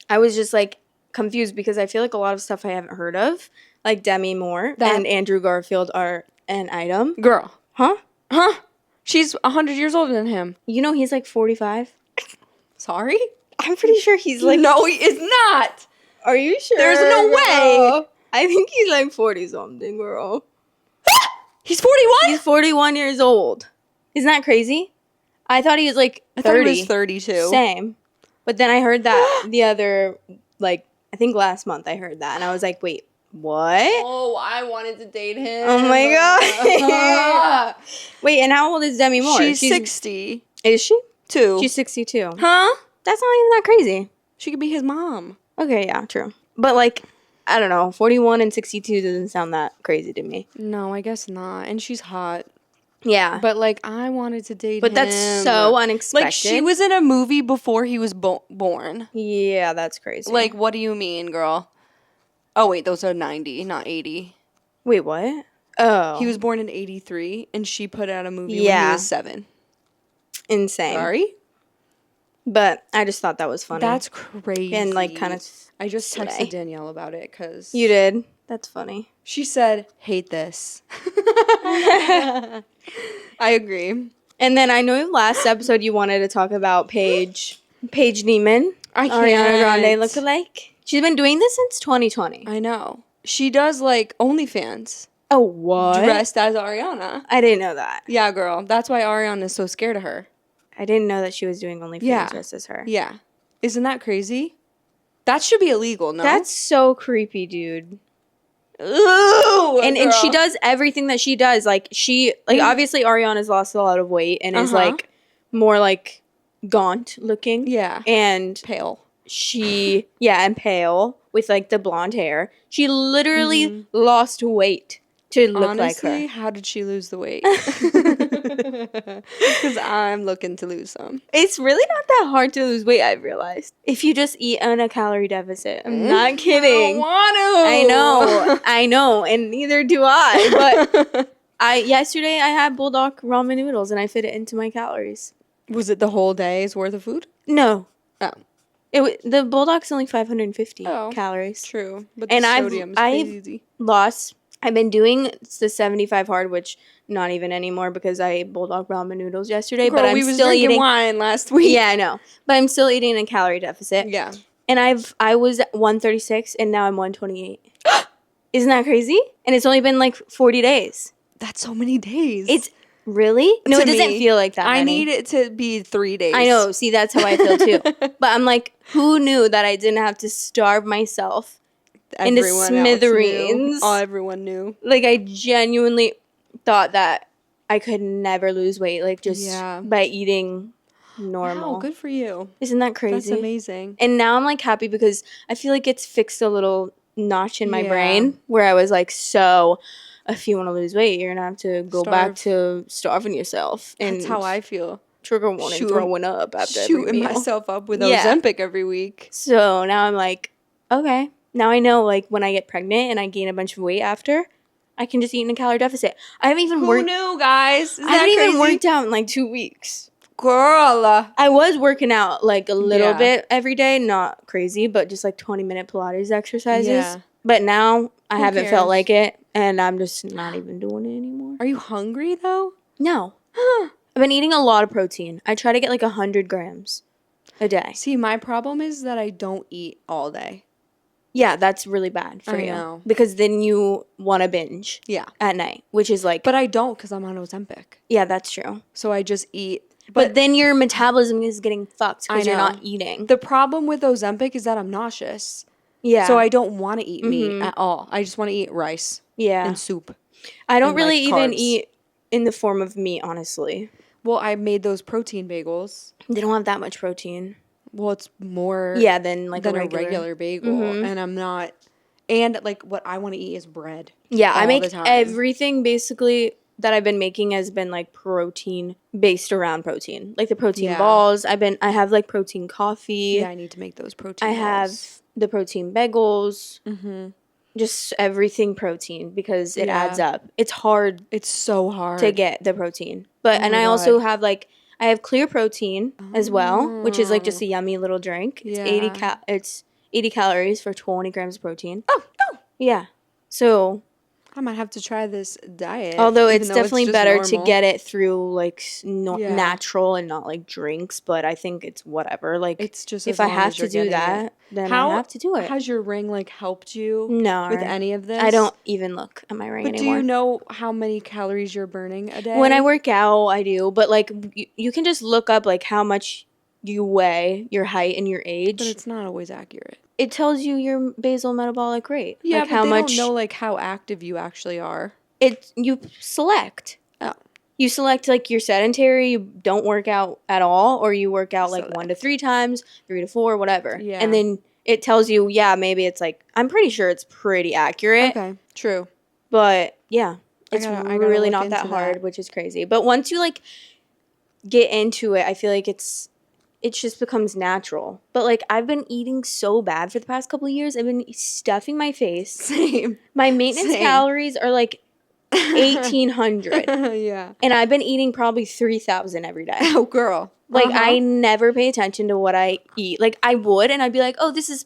I was just like confused because I feel like a lot of stuff I haven't heard of, like Demi Moore That- and Andrew Garfield, are an item. Girl. Huh? Huh? She's 100 years older than him. You know he's like 45? Sorry? I'm pretty sure he's like. No, he is not. Are you sure? There's no way. girl? I think he's like 40 something, girl. He's 41? He's 41 years old. Isn't that crazy? I thought he was like 30. I thought he was 32. Same. But then I heard that the other, like, I think last month I heard that. And I was like, wait, what? Oh, I wanted to date him. Oh my God. Wait, and how old is Demi Moore? She's 60. Is she? 2. She's 62. Huh? That's not even that crazy. She could be his mom. Okay, yeah, true. But, like, I don't know. 41 and 62 doesn't sound that crazy to me. No, I guess not. And she's hot. Yeah. But, like, I wanted to date him. But that's so unexpected. Like, she was in a movie before he was born. Yeah, that's crazy. Like, what do you mean, girl? Oh, wait, those are 90, not 80. Wait, what? Oh. He was born in 83, and she put out a movie when he Yeah. was 7. Insane. Sorry? But I just thought that was funny. That's crazy. And, like, kind of... I just slay. texted Danielle about it, because... You did? That's funny. She said, hate this. I agree. And then I know last episode you wanted to talk about Paige Neiman. I Ariana Grande can't. lookalike. She's been doing this since 2020. I know. She does, like, OnlyFans. Oh, what? Dressed as Ariana. I didn't know that. Yeah, girl. That's why Ariana is so scared of her. I didn't know that she was doing OnlyFans Yeah. dressed as her. Yeah. Isn't that crazy? That should be illegal, no? That's so creepy, dude. Ooh, And she does everything that she does. Like, obviously Ariana's lost a lot of weight and is, like, more, like, gaunt looking. Yeah. And Pale. and pale with, like, the blonde hair. She literally lost weight to look Honestly, like her. how did she lose the weight? Because I'm looking to lose some. It's really not that hard to lose weight, I've realized. If you just eat on a calorie deficit. I'm not kidding. I don't want to. I know, and neither do I. But yesterday I had bulldog ramen noodles and I fit it into my calories. Was it the whole day's worth of food? No. Oh, The bulldog's only 550 Oh. calories. true. But the And sodium is crazy. I've been doing the 75 hard, which not even anymore because I ate bulldog ramen noodles yesterday. Girl, but I'm we was still drinking eating wine last week. Yeah, I know. But I'm still eating a calorie deficit. Yeah. And I was at 136 and now I'm 128. Isn't that crazy? And it's only been like 40 days. That's so many days. It's really? No, To it doesn't me, feel like that. I many. need it to be 3 days. I know. See, that's how I feel too. But I'm like, who knew that I didn't have to starve myself into Everyone else smithereens? knew. Oh, everyone knew. Like, I genuinely thought that I could never lose weight, like, just Yeah. by eating normal. Wow, good for you. Isn't that crazy? That's amazing. And now I'm, like, happy because I feel like it's fixed a little notch in my Yeah. brain where I was like, so if you want to lose weight, you're going to have to go back Starve. to starving yourself. And That's how I feel. trigger warning, Shoot- throwing up after every Shooting meal. myself up with Yeah. Ozempic every week. So now I'm like, okay. Now I know, like, when I get pregnant and I gain a bunch of weight after, I can just eat in a calorie deficit. I haven't even Who worked. knew, guys? Isn't I haven't that even crazy? worked out in like 2 weeks. Girl. I was working out like a little Yeah. bit every day, not crazy, but just like 20-minute Pilates exercises. Yeah. But now I Who haven't cares? felt like it, and I'm just not even doing it anymore. Are you hungry, though? No. I've been eating a lot of protein. I try to get like 100 grams a day. See, my problem is that I don't eat all day. Yeah, that's really bad for I you. know. Because then you want to binge Yeah. at night, which is like, But I don't because I'm on Ozempic. yeah, that's true. So I just eat. But then your metabolism is getting fucked because I you're know. not eating. The problem with Ozempic is that I'm nauseous. Yeah. So I don't want to eat meat Mhm. at all. I just want to eat rice yeah. and soup. I don't and, really like, even carbs. eat in the form of meat, honestly. Well, I made those protein bagels. They don't have that much protein. Well, it's more Yeah, than like than a a regular. regular bagel. Mhm. And I'm not. And like what I want to eat is bread. Yeah, I all make the time. everything basically that I've been making has been like protein based around protein. Like the protein Yeah. balls. I have like protein coffee. Yeah, I need to make those protein I balls. have the protein bagels. Mm-hmm. Just everything protein because it Yeah. adds up. It's hard It's so hard to get the protein. But Oh and my I also God. have like I have clear protein as well, which is like just a yummy little drink. It's Yeah. it's 80 calories for 20 grams of protein. Oh no! Yeah. So, I might have to try this diet. although even it's though definitely just better to normal. get it through like Yeah. natural and not like drinks, but I think it's whatever. Like It's just if as I long have as to you're do getting that, it. then How I have to do it. Has your ring like helped you No, with any of this? I don't even look at my ring But anymore. do you know how many calories you're burning a day? When I work out, I do, but like you can just look up like how much you weigh, your height, and your age. But it's not always accurate. It tells you your basal metabolic rate. Yeah, like but how they much don't know like how active you actually are. you select. Oh. You select like you're sedentary, you don't work out at all, or you work out like So 1 to 3 times, 3 to 4, whatever. Yeah. And then it tells you, yeah, maybe it's like, I'm pretty sure it's pretty accurate. Okay, true. But yeah, it's I gotta really look not that into hard, that. which is crazy. But once you like get into it, I feel like it just becomes natural. But like I've been eating so bad for the past couple of years. I've been stuffing my face. Same. My maintenance Same. calories are like 1,800. Yeah. And I've been eating probably 3,000 every day. Oh, girl. Like I never pay attention to what I eat. Like I would, and I'd be like, oh, this is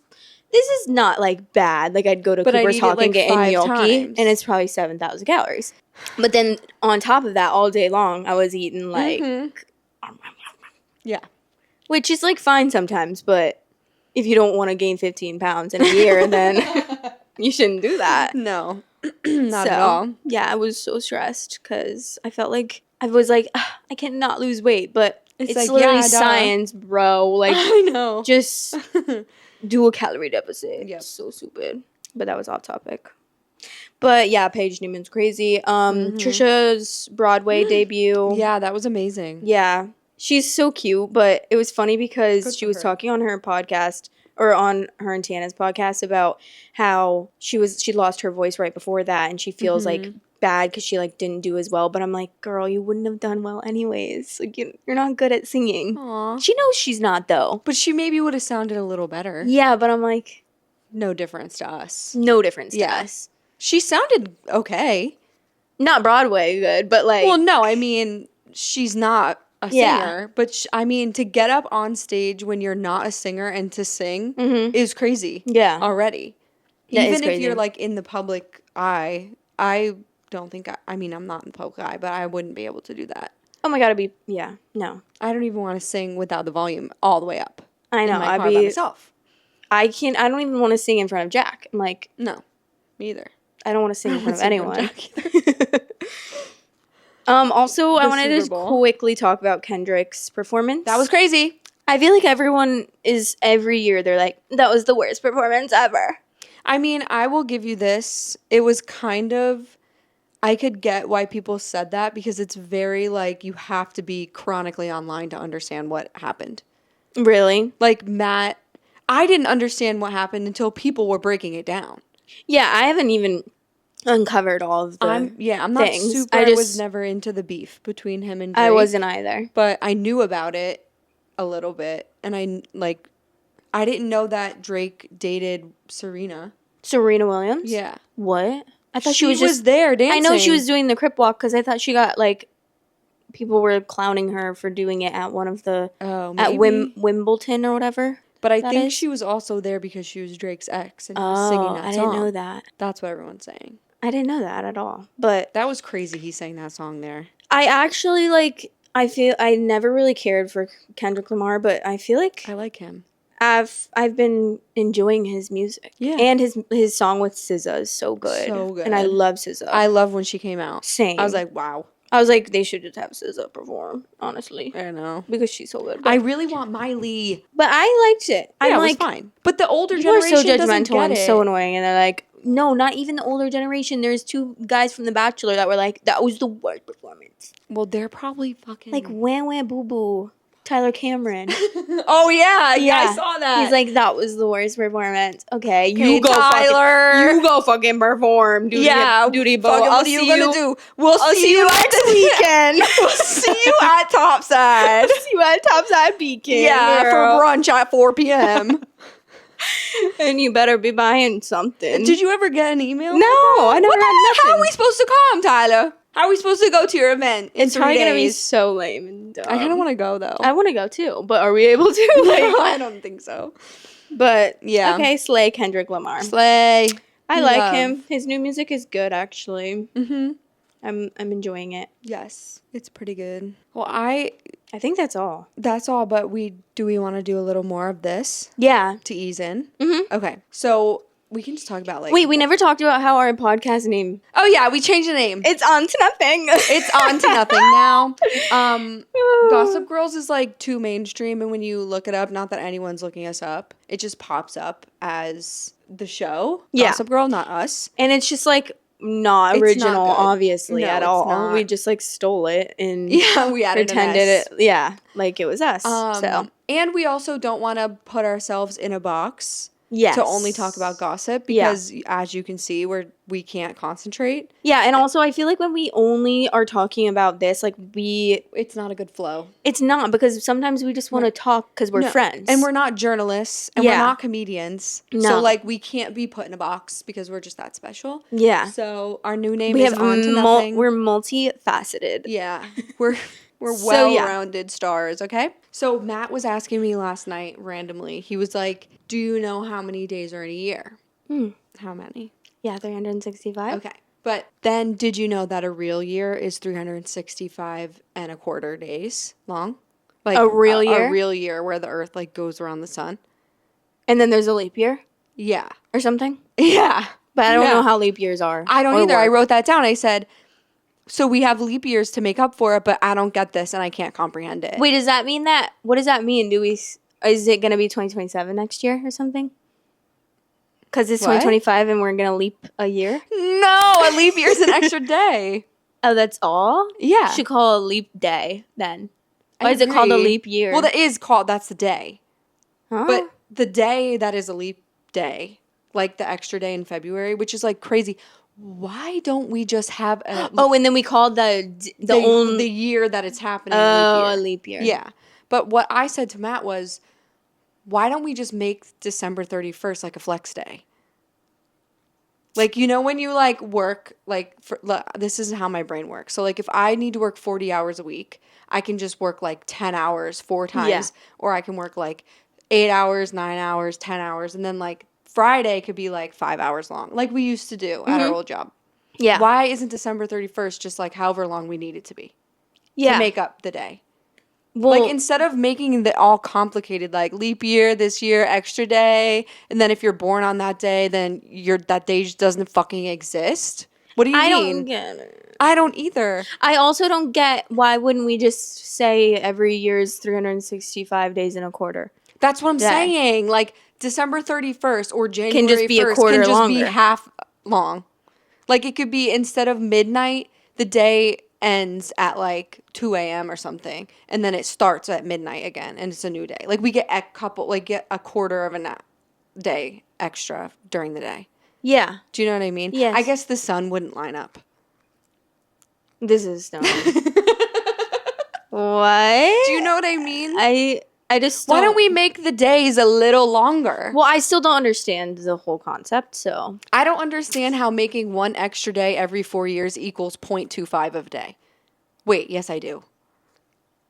not like bad. Like I'd go to But I Cooper's eat it, Hawk like, and get 5 gnocchi, times. and it's probably 7,000 calories. But then on top of that, all day long, I was eating like, Yeah. which is like fine sometimes. But if you don't want to gain 15 pounds in a year, then you shouldn't do that. No. Not at all. Yeah, I was so stressed because I felt like I was like, I cannot lose weight, but it's like, literally yeah, duh. science, bro. Like, I know. just do a calorie deficit. Yep. It's so stupid. But that was off topic. But yeah, Paige Newman's crazy. Trisha's Broadway debut. Yeah, that was amazing. Yeah. She's so cute, but it was funny because Good she for was her. talking on her podcast or on her and Tana's podcast about how she lost her voice right before that and she feels like bad because she like didn't do as well. But I'm like, girl, you wouldn't have done well anyways. Like you're not good at singing. Aw. She knows she's not though. But she maybe would have sounded a little better. Yeah, but I'm like, No difference to us. no difference to Yeah. us. She sounded okay. Not Broadway good, but like, Well, no, I mean, she's not a Yeah. singer. But, I mean, to get up on stage when you're not a singer and to sing is crazy. Yeah. Already. That is Even if crazy. you're, like, in the public eye, I don't think, I mean, I'm not in the public eye, but I wouldn't be able to do that. oh my God, no. I don't even want to sing without the volume all the way up. I know, In my I'd car by be, myself. I don't even want to sing in front of Jack. I'm like, No, me either. I don't want to sing in front of Sing in front anyone. of Jack Also, I The wanted to Super Bowl. quickly talk about Kendrick's performance. That was crazy. I feel like everyone is, every year, they're like, that was the worst performance ever. I mean, I will give you this. It was kind of, I could get why people said that because it's very like you have to be chronically online to understand what happened. Really? Like Matt, I didn't understand what happened until people were breaking it down. Yeah, I haven't even uncovered all of the I'm not things. super, I I just was never into the beef between him and Drake. I wasn't either. But I knew about it a little bit. And I didn't know that Drake dated Serena. Serena Williams? Yeah. What? I thought She she was just there dancing. I know she was doing the crip walk because I thought she got like people were clowning her for doing it at one of the Oh, at maybe. Wimbledon or whatever. But I that think is. she was also there because she was Drake's ex and he was singing that I song. didn't know that. That's what everyone's saying. I didn't know that at all. But That was crazy he sang that song there. I actually like. I feel I never really cared for Kendrick Lamar, but I feel like I like him. I've been enjoying his music. Yeah. And his song with SZA is so good. So good. And I love SZA. I love when she came out. Same. I was like, wow. I was like, they should just have SZA perform, honestly. I know. Because she's so good. I really want Miley. But I liked it. Yeah, I'm it was like, fine. But the older people are generation so doesn't judgmental get and it. so annoying. And they're like, no, not even the older generation. There's 2 guys from The Bachelor that were like, that was the worst performance. Well, they're probably fucking Like, wah wah boo boo. Tyler Cameron. Oh yeah, I saw that. He's like, that was the worst performance. Okay, Okay, you go, Tyler. you go fucking perform. Duty bow. fucking, I'll what are you gonna do? We'll I'll see you next weekend. We'll see you at Topside. See you at Topside Beacon. Yeah, girl. for brunch at 4 p.m. And you better be buying something. Did you ever get an email? No, I never had nothing. How are we supposed to come, Tyler? How are we supposed to go to your event? In It's 3 probably gonna be days? so lame and dumb. I kind of want to go though. I want to go too, but are we able to? I don't think so. But Yeah. okay, slay Kendrick Lamar. Slay. I like Love. him. His new music is good, actually. Mm-hmm. I'm enjoying it. Yes, it's pretty good. Well, I think that's all. that's all. But we want to do a little more of this Yeah. to ease in. Mhm. Okay, so we can just talk about like. Wait, we never talked about how our podcast name. Oh yeah, we changed the name. It's on to nothing. It's on to nothing now. Gossip Girls is like too mainstream, and when you look it up, not that anyone's looking us up, it just pops up as the show. Yeah. Gossip Girl, not us. And it's just like not It's original, not good. obviously, No, at it's all. not. We just like stole it and Yeah, we added pretended an S. it. Yeah, like it was us. So And we also don't want to put ourselves in a box Yes. to only talk about gossip because, as you can see, we can't concentrate. Yeah, and also I feel like when we only are talking about this, like It's not a good flow. it's not, because sometimes we just want to talk because we're friends. And we're not journalists, and we're not comedians. No. So, like, we can't be put in a box because we're just that special. Yeah. So, our new name We is have On to Nothing. we're multifaceted. Yeah. We're So, well-rounded stars, okay? So, Matt was asking me last night randomly. He was like, do you know how many days are in a year? How many? Yeah, 365. Okay. But then did you know that a real year is 365 and a quarter days long? Like A real year? A real year where the earth like goes around the sun. And then there's a leap year Yeah. or something. Yeah. But I don't Yeah. know how leap years are. I don't or either. I work. wrote that down. I said, so we have leap years to make up for it, but I don't get this and I can't comprehend it. Wait, does that mean that? What does that mean? Is it going to be 2027 next year or something? Because it's What? 2025 and we're going to leap a year? No, a leap year is an extra day. Oh, that's all? Yeah. Should call it a leap day then. I Why is it called a agree. leap year? Well, that's the day. Huh? But the day that is a leap day, like the extra day in February, which is like crazy. Why don't we just have a oh, and then we called the year that it's happening? a leap year. Yeah. But what I said to Matt was, why don't we just make December 31st like a flex day? Like, you know, when you like work, like this is how my brain works. So like if I need to work 40 hours a week, I can just work like 10 hours 4 times. Yeah. Or I can work like 8 hours, 9 hours, 10 hours. And then like Friday could be like 5 hours long, like we used to do at our old job. Yeah. Why isn't December 31st just like however long we need it to be Yeah. to make up the day? Well, Like instead of making it all complicated, like leap year this year, extra day, and then if you're born on that day, then that day just doesn't fucking exist. What do you I mean? don't get it. I don't either. I also don't get why wouldn't we just say every year is 365 days in a quarter? That's what I'm Yeah. saying. Like December 31st or January just be a 1st quarter can just be longer. half long. Like it could be instead of midnight, the day ends at like 2 a.m. or something, and then it starts at midnight again, and it's a new day. Like we get get a quarter of a day extra during the day. Yeah. Do you know what I mean? Yes. I guess the sun wouldn't line up. This is dumb. What? Do you know what I mean? I just Why don't we make the days a little longer? Well, I still don't understand the whole concept, so I don't understand how making one extra day every 4 years equals 0.25 of a day. Wait, yes, I do.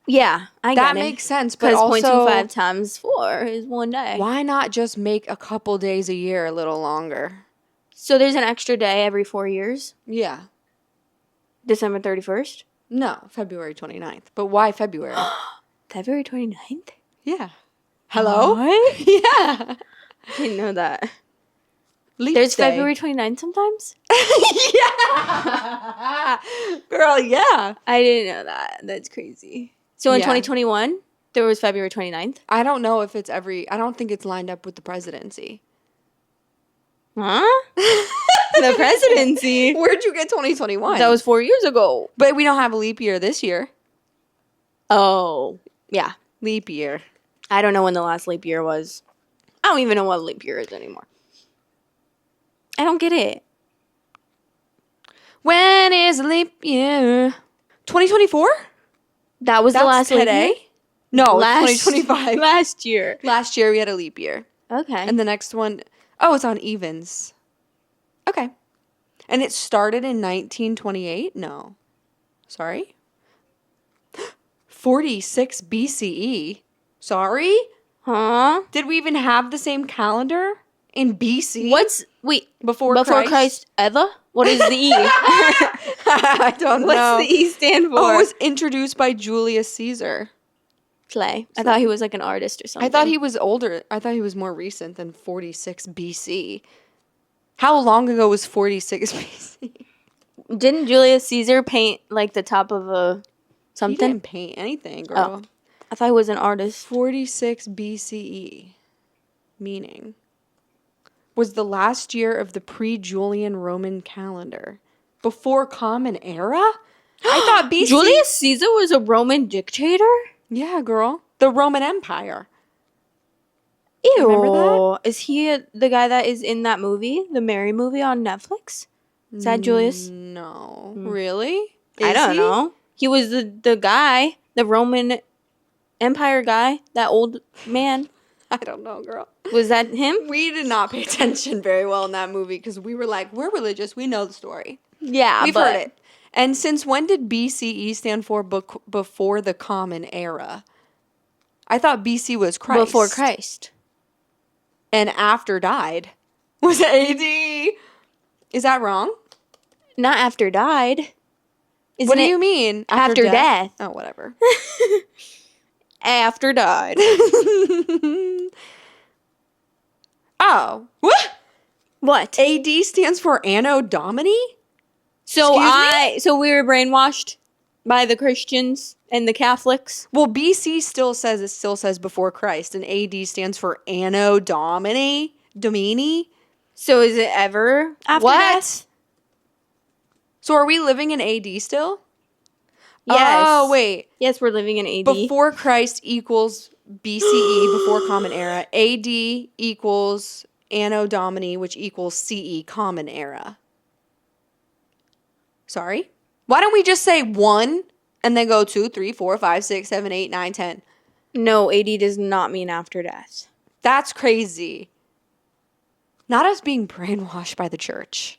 yeah, I get That it. makes sense, but Because also 0.25 times 4 is 1 day. why not just make a couple days a year a little longer? So there's an extra day every 4 years. Yeah. December 31st, No, February 29th. But why February? February 29th. Yeah. Hello? What? Yeah. I didn't know that. Leap There's day. February 29th sometimes. Yeah. Girl, yeah. I didn't know that. That's crazy. So in Yeah. 2021, there was February 29th. I don't know if it's I don't think it's lined up with the presidency. Huh? The presidency. Where'd you get 2021? That was 4 years ago. But we don't have a leap year this year. Oh, yeah. Leap year. I don't know when the last leap year was. I don't even know what leap year is anymore. I don't get it. When is leap year? 2024? That was the last leap today? year? No, Last- it's 2025. Last year. Last year we had a leap year. Okay. And the next one, oh, it's on evens. Okay. And it started in 1928? No. Sorry. 46 BCE. Sorry? Huh? Did we even have the same calendar in BC? Before Before Christ? Christ ever? What is the E? I don't know. What's the E stand for? Oh, it was introduced by Julius Caesar. Slay. I thought he was like an artist or something. I thought he was older. I thought he was more recent than 46 BC. How long ago was 46 BC? Didn't Julius Caesar paint like the top of a He something? didn't paint anything, girl. I thought he was an artist. 46 BCE, meaning, was the last year of the pre-Julian Roman calendar. Before Common Era? I thought BC... Julius Caesar was a Roman dictator? Yeah, girl. The Roman Empire. Ew. Remember that? Is he the guy that is in that movie, the Mary movie on Netflix? Is that Julius? No. Really? I Is don't he? know. He was the guy, the Roman Empire guy, that old man. I don't know, girl. Was that him? We did not pay attention very well in that movie because we were like, we're religious. We know the story. Yeah, We've heard it. And since when did BCE stand for before the Common Era? I thought BC was Christ. Before Christ. And after died was AD. Is that wrong? Not after died. What do you mean? After death. Oh, whatever. After died. Oh. What? What? AD stands for Anno Domini? So Excuse me? we were brainwashed by the Christians and the Catholics. Well, BC still says before Christ, and AD stands for Anno Domini. So is it ever after death? So are we living in AD still? Yes. Oh, wait. Yes, we're living in AD. Before Christ equals BCE, before Common Era. AD equals Anno Domini, which equals CE, Common Era. Sorry? Why don't we just say 1 and then go 2, 3, 4, 5, 6, 7, 8, 9, 10? No, AD does not mean after death. That's crazy. Not us being brainwashed by the church.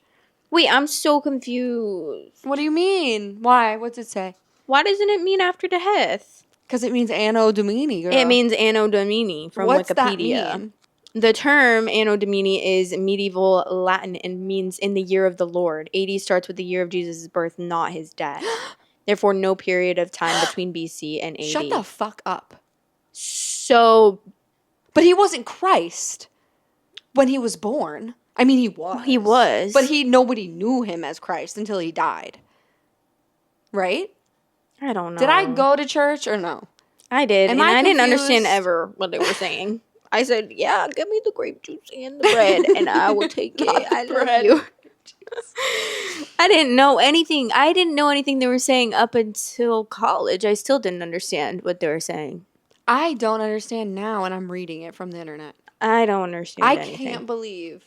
Wait, I'm so confused. What do you mean? Why? What's it say? Why doesn't it mean after death? Because it means Anno Domini, girl. It means Anno Domini from What's Wikipedia. that mean? The term Anno Domini is medieval Latin and means in the year of the Lord. AD starts with the year of Jesus' birth, not his death. Therefore, no period of time between BC and AD. Shut the fuck up. So, But he wasn't Christ when he was born. I mean, he was. he was. But nobody knew him as Christ until he died. Right? I don't know. Did I go to church or no? I did. Am and I I didn't confused? understand ever what they were saying. I said, yeah, give me the grape juice and the bread, and I will take it. I love you. I didn't know anything. I didn't know anything they were saying up until college. I still didn't understand what they were saying. I don't understand now, and I'm reading it from the internet. I don't understand I anything. can't believe.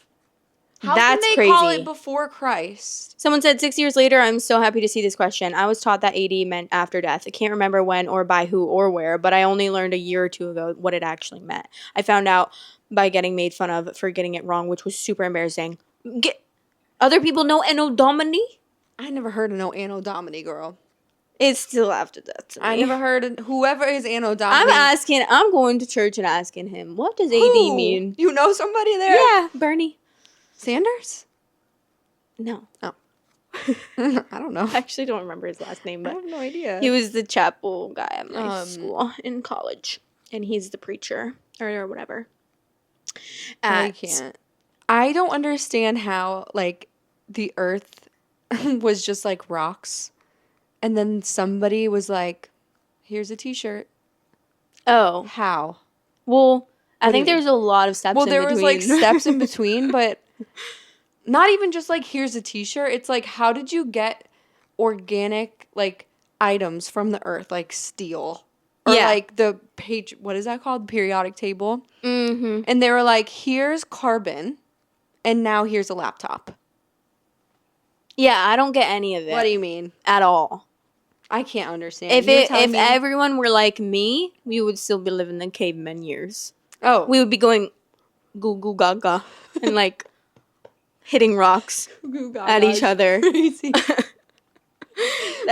How That's can they call crazy. it before Christ? Someone said 6 years later, I'm so happy to see this question. I was taught that AD meant after death. I can't remember when or by who or where, but I only learned a year or two ago what it actually meant. I found out by getting made fun of for getting it wrong, which was super embarrassing. Other people know Anno Domini? I never heard of no Anno Domini, girl. It's still after death to me. I never heard of whoever is Anno Domini. I'm going to church and asking him, what does AD Who? mean? You know somebody there? Yeah, Bernie. Sanders? No. Oh. I don't know. I actually don't remember his last name, I but have no idea. he was the chapel guy at my school in college. And he's the preacher or whatever. I can't. I don't understand how, like, the earth was just like rocks. And then somebody was like, here's a t-shirt. Oh. How? Well, I What do think you there's a lot of steps in between. Well, there was like steps in between, but not even just like, here's a t-shirt. It's like, how did you get organic, like, items from the earth, like steel? Or like the page, what is that called? Periodic table. Mm-hmm. And they were like, here's carbon, and now here's a laptop. Yeah, I don't get any of it. What do you mean? At all. I can't understand. If everyone were like me, we would still be living the caveman years. Oh. We would be going goo goo gaga and like hitting rocks at each other. Crazy.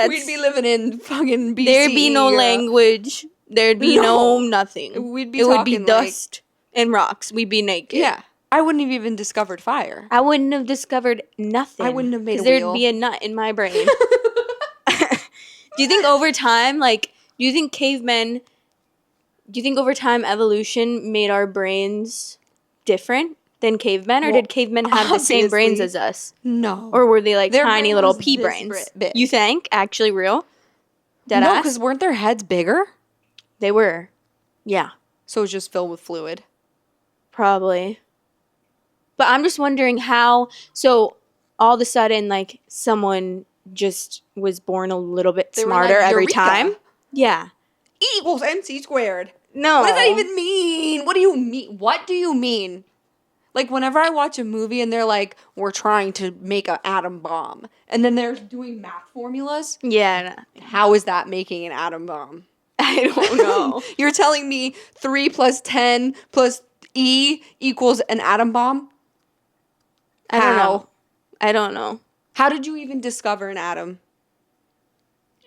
We'd be living in fucking BC. There'd be no language. There'd be no nothing. We'd be It would be talking, dust and rocks. We'd be naked. Yeah. I wouldn't have even discovered fire. I wouldn't have discovered nothing. I wouldn't have made a 'cause there'd wheel. be a nut in my brain. Do you think over time, evolution made our brains different than cavemen? Or did cavemen have the same brains obviously. as us? No. Or were they like Their tiny brain little was pea this brains? big. You think? Actually real? No, Deadass? because weren't their heads bigger? They were. Yeah. So it was just filled with fluid. Probably. But I'm just wondering how, so all of a sudden, like, someone just was born a little bit They were smarter like, every "Eureka." time. Yeah. E equals MC squared. No. What does that even mean? mean? What do you mean? What do you mean? Like, whenever I watch a movie and they're like, we're trying to make an atom bomb, and then they're doing math formulas, Yeah. how is that making an atom bomb? I don't know. You're telling me 3 plus 10 plus E equals an atom bomb? I don't know. How did you even discover an atom?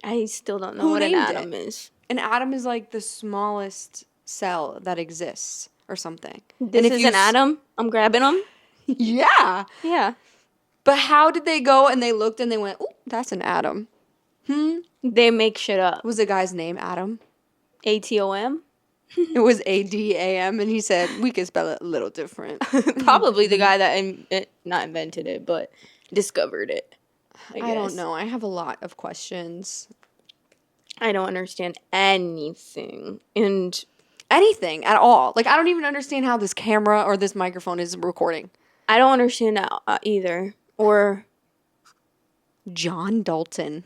I still don't know Who what an named atom it? is. An atom is like the smallest cell that exists or something. This and if is you an atom? I'm grabbing them? Yeah. Yeah. But how did they go and they looked and they went, "Oh, that's an atom." They make shit up. Was the guy's name Adam? ATOM? It was ADAM, and he said, we could spell it a little different. Probably the guy that not invented it, but discovered it. I don't know. I have a lot of questions. I don't understand anything. And Anything at all. Like, I don't even understand how this camera or this microphone is recording. I don't understand that either. Or John Dalton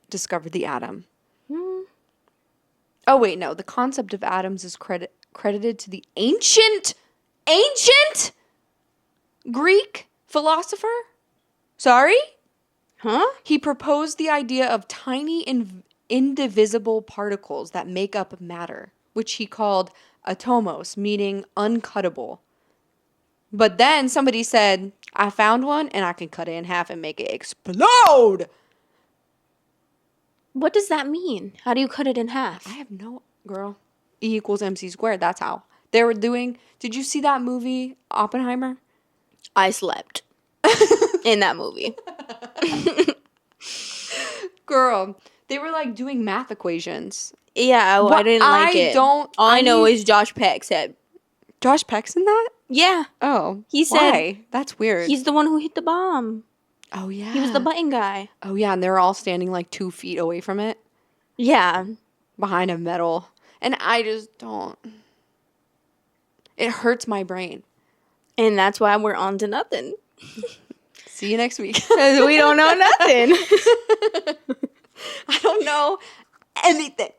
discovered the atom. Oh, wait, no. The concept of atoms is credited to the ancient Greek philosopher? Sorry? huh? He proposed the idea of tiny indivisible particles that make up matter, which he called atomos, meaning uncuttable. But then somebody said, I found one and I can cut it in half and make it explode. What does that mean? How do you cut it in half? I have no, girl. E equals MC squared. That's how. They were doing, did you see that movie, Oppenheimer? I slept in that movie. Girl, they were like doing math equations. Yeah, I didn't like it. All I know is Josh Peck said. Josh Peck's in that? Yeah. Oh. He said. Why? That's weird. He's the one who hit the bomb. Oh, yeah. He was the button guy. Oh, yeah, and they're all standing like 2 feet away from it, Yeah. behind a metal. And I just don't. It hurts my brain. And that's why we're on to nothing. See you next week. 'Cause we don't know nothing. I don't know anything.